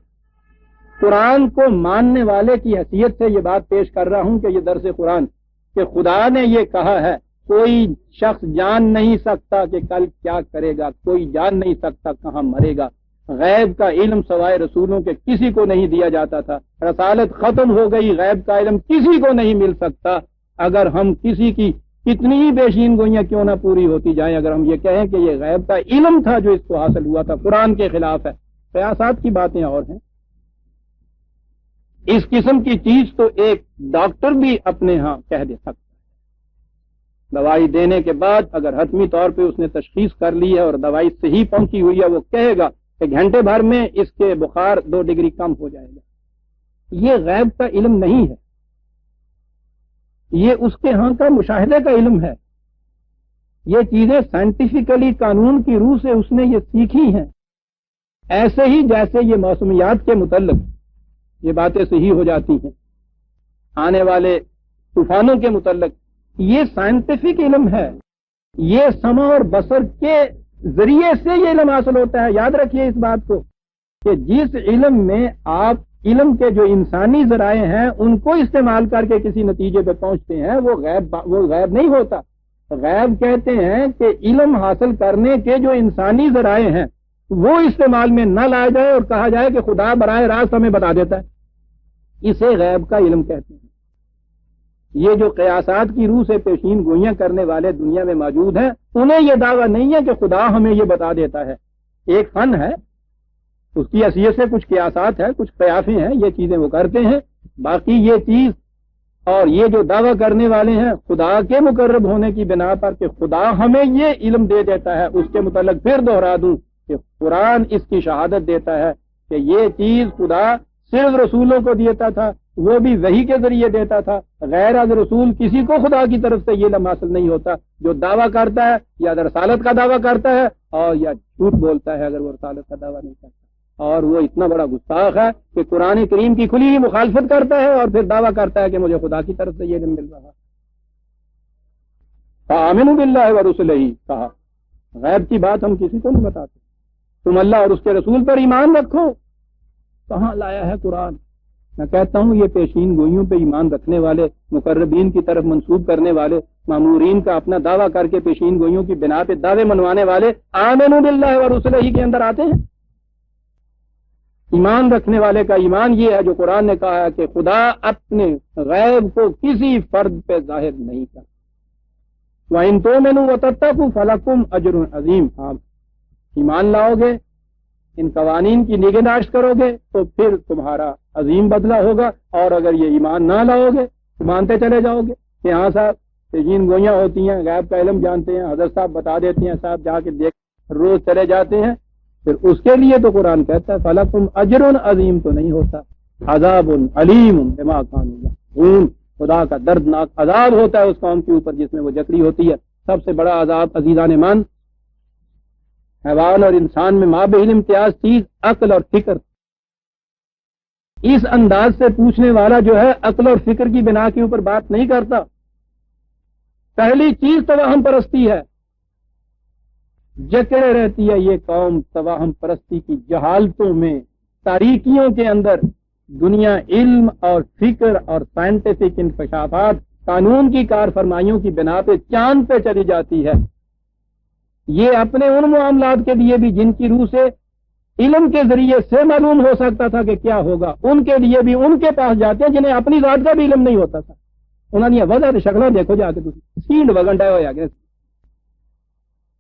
قرآن کو ماننے والے کی حیثیت سے یہ بات پیش کر رہا ہوں کہ یہ درس قرآن کہ خدا نے یہ کہا ہے کوئی شخص جان نہیں سکتا کہ کل کیا کرے گا، کوئی جان نہیں سکتا کہاں مرے گا۔ غیب کا علم سوائے رسولوں کے کسی کو نہیں دیا جاتا تھا، رسالت ختم ہو گئی، غیب کا علم کسی کو نہیں مل سکتا۔ اگر ہم کسی کی کتنی ہی بیشین گوئیاں کیوں نہ پوری ہوتی جائیں، اگر ہم یہ کہیں کہ یہ غیب کا علم تھا جو اس کو حاصل ہوا تھا، قرآن کے خلاف ہے۔ قیاسات کی باتیں اور ہیں۔ اس قسم کی چیز تو ایک ڈاکٹر بھی اپنے ہاں کہہ دے سکتا ہے۔ دوائی دینے کے بعد اگر حتمی طور پہ اس نے تشخیص کر لی ہے اور دوائی صحیح پہنچی ہوئی ہے، وہ کہے گا کہ گھنٹے بھر میں اس کے بخار 2 ڈگری کم ہو جائے گا۔ یہ غیب کا علم نہیں ہے، یہ اس کے ہاں کا مشاہدے کا علم ہے۔ یہ چیزیں سائنٹیفکلی قانون کی روح سے اس نے یہ سیکھی ہیں۔ ایسے ہی جیسے یہ موسمیات کے متعلق یہ باتیں صحیح ہو جاتی ہیں، آنے والے طوفانوں کے متعلق یہ سائنٹیفک علم ہے، یہ سمع اور بصر کے ذریعے سے یہ علم حاصل ہوتا ہے۔ یاد رکھیے اس بات کو کہ جس علم میں آپ علم کے جو انسانی ذرائع ہیں ان کو استعمال کر کے کسی نتیجے پہ پہنچتے ہیں، وہ غیب نہیں ہوتا۔ غیب کہتے ہیں کہ علم حاصل کرنے کے جو انسانی ذرائع ہیں وہ استعمال میں نہ لائے جائے اور کہا جائے کہ خدا براہ راست ہمیں بتا دیتا ہے، اسے غیب کا علم کہتے ہیں۔ یہ جو قیاسات کی روح سے پیشین گوئیاں کرنے والے دنیا میں موجود ہیں، انہیں یہ دعویٰ نہیں ہے کہ خدا ہمیں یہ بتا دیتا ہے۔ ایک فن ہے، اس کی حیثیت سے کچھ قیاسات ہے، کچھ قیافیں ہیں، یہ چیزیں وہ کرتے ہیں۔ باقی یہ چیز اور یہ جو دعویٰ کرنے والے ہیں خدا کے مقرب ہونے کی بنا پر کہ خدا ہمیں یہ علم دے دیتا ہے، اس کے متعلق پھر دوہرا دوں کہ قرآن اس کی شہادت دیتا ہے کہ یہ چیز خدا صرف رسولوں کو دیتا تھا، وہ بھی وحی کے ذریعے دیتا تھا۔ غیر از رسول کسی کو خدا کی طرف سے یہ علم حاصل نہیں ہوتا۔ جو دعویٰ کرتا ہے یا رسالت کا دعویٰ کرتا ہے اور یا جھوٹ بولتا ہے اگر وہ رسالت کا دعویٰ نہیں کرتا، اور وہ اتنا بڑا گستاخ ہے کہ قرآن کریم کی کھلی ہی مخالفت کرتا ہے اور پھر دعویٰ کرتا ہے کہ مجھے خدا کی طرف سے یہ علم مل رہا۔ فآمنوا باللہ ورسلہ، کہا غیب کی بات ہم کسی کو نہیں بتاتے، تم اللہ اور اس کے رسول پر ایمان رکھو۔ کہاں لایا ہے قرآن؟ میں کہتا ہوں یہ پیشین گوئیوں پہ ایمان رکھنے والے، مقربین کی طرف منسوب کرنے والے، مامورین کا اپنا دعویٰ کر کے پیشین گوئیوں کی بنا پہ دعوے منوانے والے آمنوا باللہ ورسلہ کے اندر آتے ہیں۔ ایمان رکھنے والے کا ایمان یہ ہے جو قرآن نے کہا ہے کہ خدا اپنے غیب کو کسی فرد پہ ظاہر نہیں کرتا۔ وَإِن تُؤْمِنُوا وَتَتَّقُوا فَلَكُمْ أَجْرٌ عَظِيمٌ، آپ ایمان لاؤ گے، ان قوانین کی نگہداشت کرو گے تو پھر تمہارا عظیم بدلہ ہوگا، اور اگر یہ ایمان نہ لاؤ گے تو مانتے چلے جاؤ گے کہ ہاں صاحب پیشین گوئیاں ہوتی ہیں، غیب کا علم جانتے ہیں، حضرت صاحب بتا دیتے ہیں، صاحب جا کے دیکھ روز چلے جاتے ہیں، پھر اس کے لیے تو قرآن کہتا ہے فَلَكُمْ أَجْرٌ عَظِيمٌ تو نہیں ہوتا، عذاب علیم بما كانوا يعملون، خدا کا دردناک عذاب ہوتا ہے اس قوم کے اوپر جس میں وہ جکڑی ہوتی ہے۔ سب سے بڑا عذاب عزیزان مان حیوان اور انسان میں مابین امتیاز چیز عقل اور فکر۔ اس انداز سے پوچھنے والا جو ہے عقل اور فکر کی بنا کے اوپر بات نہیں کرتا۔ پہلی چیز توہم پرستی ہے، جکڑے رہتی ہے یہ قوم توہم پرستی کی جہالتوں میں، تاریکیوں کے اندر۔ دنیا علم اور فکر اور سائنٹیفک انکشافات، قانون کی کار فرمائیوں کی بنا پہ چاند پہ چلی جاتی ہے۔ یہ اپنے ان معاملات کے لیے بھی جن کی روح سے علم کے ذریعے سے معلوم ہو سکتا تھا کہ کیا ہوگا، ان کے لیے بھی ان کے پاس جاتے ہیں جنہیں اپنی ذات کا بھی علم نہیں ہوتا تھا۔ انہوں نے وجہ شکلیں دیکھو جا کے سیڈ وگنڈا ہو گیا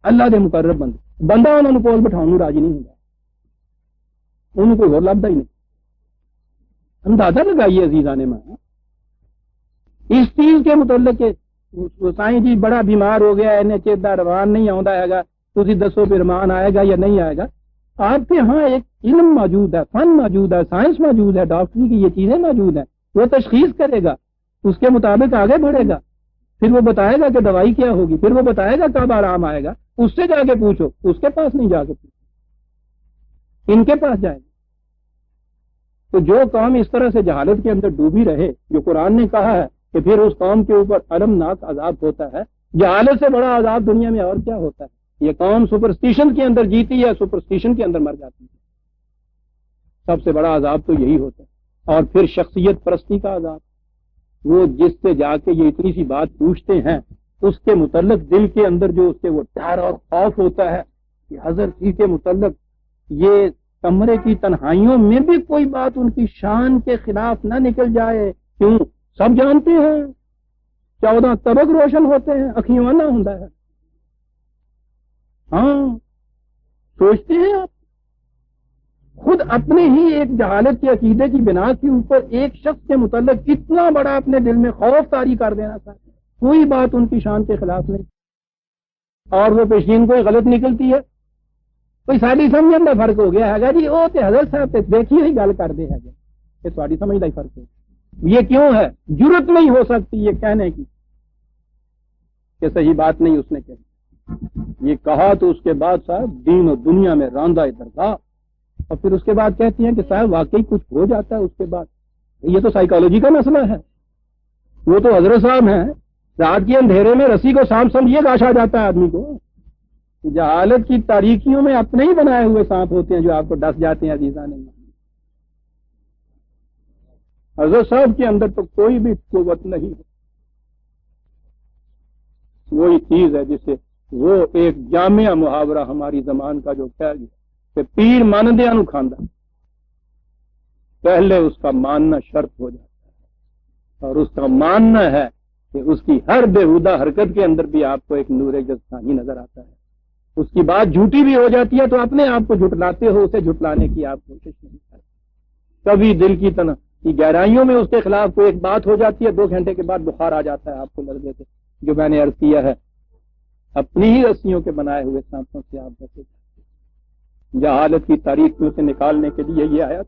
اللہ دے مقرب بند بندہ انہوں نے کول بٹھاؤ راضی نہیں ہوتا، انہوں کوئی اور لبدا ہی نہیں۔ اندازہ لگائیے عزیزان مان اس چیز کے متعلق کہ سائیں جی بڑا بیمار ہو گیا انہیں چیتا روان نہیں آتا ہے، تھی دسو پھر رمان آئے گا یا نہیں آئے گا؟ آپ کے ہاں ایک علم موجود ہے، فن موجود ہے، سائنس موجود ہے، ڈاکٹری کی یہ چیزیں موجود ہیں، وہ تشخیص کرے گا، اس کے مطابق آگے بڑھے گا، پھر وہ بتائے گا کہ دوائی کیا ہوگی، پھر وہ بتائے گا کب آرام آئے گا، اس سے جا کے پوچھو، اس کے پاس نہیں جا کے پوچھو، ان کے پاس جائے گا۔ تو جو قوم اس طرح سے جہالت کے اندر ڈوبی رہے، جو قرآن نے کہا ہے کہ پھر اس قوم کے اوپر المناک عذاب ہوتا ہے، جہالت سے بڑا عذاب دنیا میں اور کیا ہوتا ہے؟ یہ قوم سپرسٹیشن کے اندر جیتی ہے، سپرسٹیشن کے اندر مر جاتی ہے، سب سے بڑا عذاب تو یہی ہوتا ہے۔ اور پھر شخصیت پرستی کا عذاب، وہ جس سے جا کے یہ اتنی سی بات پوچھتے ہیں اس کے متعلق دل کے اندر جو اس سے وہ ڈر اور خوف ہوتا ہے کہ حضرت جی کے متعلق یہ کمرے کی تنہائیوں میں بھی کوئی بات ان کی شان کے خلاف نہ نکل جائے، کیوں سب جانتے ہیں 14 طبق روشن ہوتے ہیں، اکھیوں نہ ہوتا ہے۔ ہاں سوچتے ہیں آپ خود اپنے ہی ایک جہالت کے عقیدے کی بنا کے اوپر ایک شخص کے متعلق اتنا بڑا اپنے دل میں خوف طاری کر دینا چاہتے ہیں، کوئی بات ان کی شان کے خلاف نہیں، اور وہ پیشین کوئی غلط نکلتی ہے، کوئی ساری سمجھن کا فرق ہو گیا ہے جی، وہ تے حضرت صاحب دیکھیے ہی گل کرتے ہیں یہ ساری سمجھ کا ہی فرق ہے۔ یہ کیوں ہے؟ جرت نہیں ہو سکتی یہ کہنے کی کہ صحیح بات نہیں اس نے کہی، یہ کہا تو اس کے بعد صاحب دین و دنیا میں راندہ درگاہ، اور پھر اس کے بعد کہتی ہیں کہ صاحب واقعی کچھ ہو جاتا ہے اس کے بعد، یہ تو سائیکالوجی کا مسئلہ ہے، وہ تو حضرت صاحب ہیں، رات کے اندھیرے میں رسی کو سانپ سمجھیے گاش آ جاتا ہے آدمی کو، جہالت کی تاریکیوں میں اپنے ہی بنائے ہوئے سانپ ہوتے ہیں جو آپ کو ڈس جاتے ہیں عزیزان۔ حضرت صاحب کے اندر تو کوئی بھی قوت نہیں ہے، وہی چیز ہے جسے وہ ایک جامعہ محاورہ ہماری زمان کا جو کہہ گیا کہ پیر ماندیاں نو کھاندا، پہلے اس کا ماننا شرط ہو جاتا ہے، اور اس کا ماننا ہے کہ اس کی ہر بےہودہ حرکت کے اندر بھی آپ کو ایک نور جسمانی نظر آتا ہے، اس کی بات جھوٹی بھی ہو جاتی ہے تو اپنے آپ کو جھٹلاتے ہو، اسے جھٹلانے کی آپ کوشش نہیں کرتے، کبھی دل کی گہرائیوں میں اس کے خلاف کوئی ایک بات ہو جاتی ہے، 2 گھنٹے کے بعد بخار آ جاتا ہے آپ کو لگ دیتے، جو میں نے عرض کیا ہے اپنی ہی رسیوں کے بنائے ہوئے سانپوں سے آپ بچے جاتے ہیں۔ جہالت کی تاریکیوں سے نکالنے کے لیے یہ آیت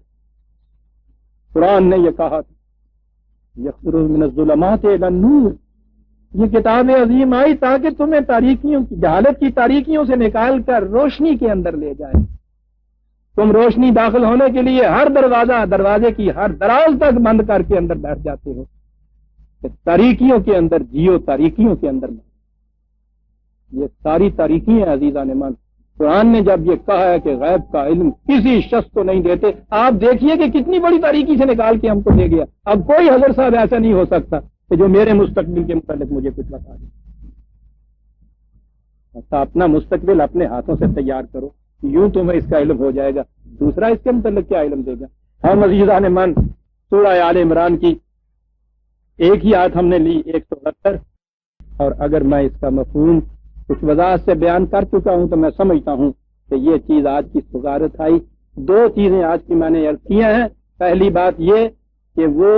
قرآن نے یہ کہا تھا یخرج من الظلمات الی النور، یہ کتاب عظیم آئی تاکہ تمہیں تاریکیوں کی جہالت کی تاریکیوں سے نکال کر روشنی کے اندر لے جائے، تم روشنی داخل ہونے کے لیے ہر دروازے کی ہر دراز تک بند کر کے اندر بیٹھ جاتے ہو، کہ تاریکیوں کے اندر جیو، تاریکیوں کے اندر میں یہ ساری تاریکی ہیں عزیزان من۔ قرآن نے جب یہ کہا ہے کہ غیب کا علم کسی شخص کو نہیں دیتے، آپ دیکھیے کہ کتنی بڑی تاریکی سے نکال کے ہم کو دے گیا، اب کوئی حضرت صاحب ایسا نہیں ہو سکتا کہ جو میرے مستقبل کے متعلق مجھے کچھ بتا دے، اپنا مستقبل اپنے ہاتھوں سے تیار کرو، یوں تمہیں اس کا علم ہو جائے گا، دوسرا اس کے متعلق کیا علم دے گا۔ ہم عزیزان من سورہ آل عمران کی ایک ہی آیت ہم نے لی 169، اور اگر میں اس کا مفہوم کچھ وضاحت سے بیان کر چکا ہوں تو میں سمجھتا ہوں کہ یہ چیز آج کی سغارت آئی۔ 2 چیزیں آج کی میں نے عرض کیا ہیں، پہلی بات یہ کہ وہ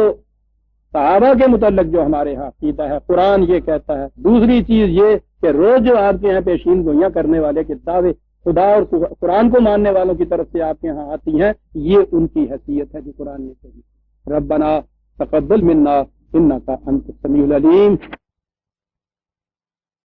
صحابہ کے متعلق جو ہمارے ہاں عقیدہ ہے قرآن یہ کہتا ہے، دوسری چیز یہ کہ روز جو آپ کے یہاں پیشین گوئیاں کرنے والے کے دعوے خدا اور قرآن کو ماننے والوں کی طرف سے آپ کے یہاں آتی ہیں، یہ ان کی حیثیت ہے جو قرآن نے کہی، ربنا تقبل منا انک انت السمیع العلیم۔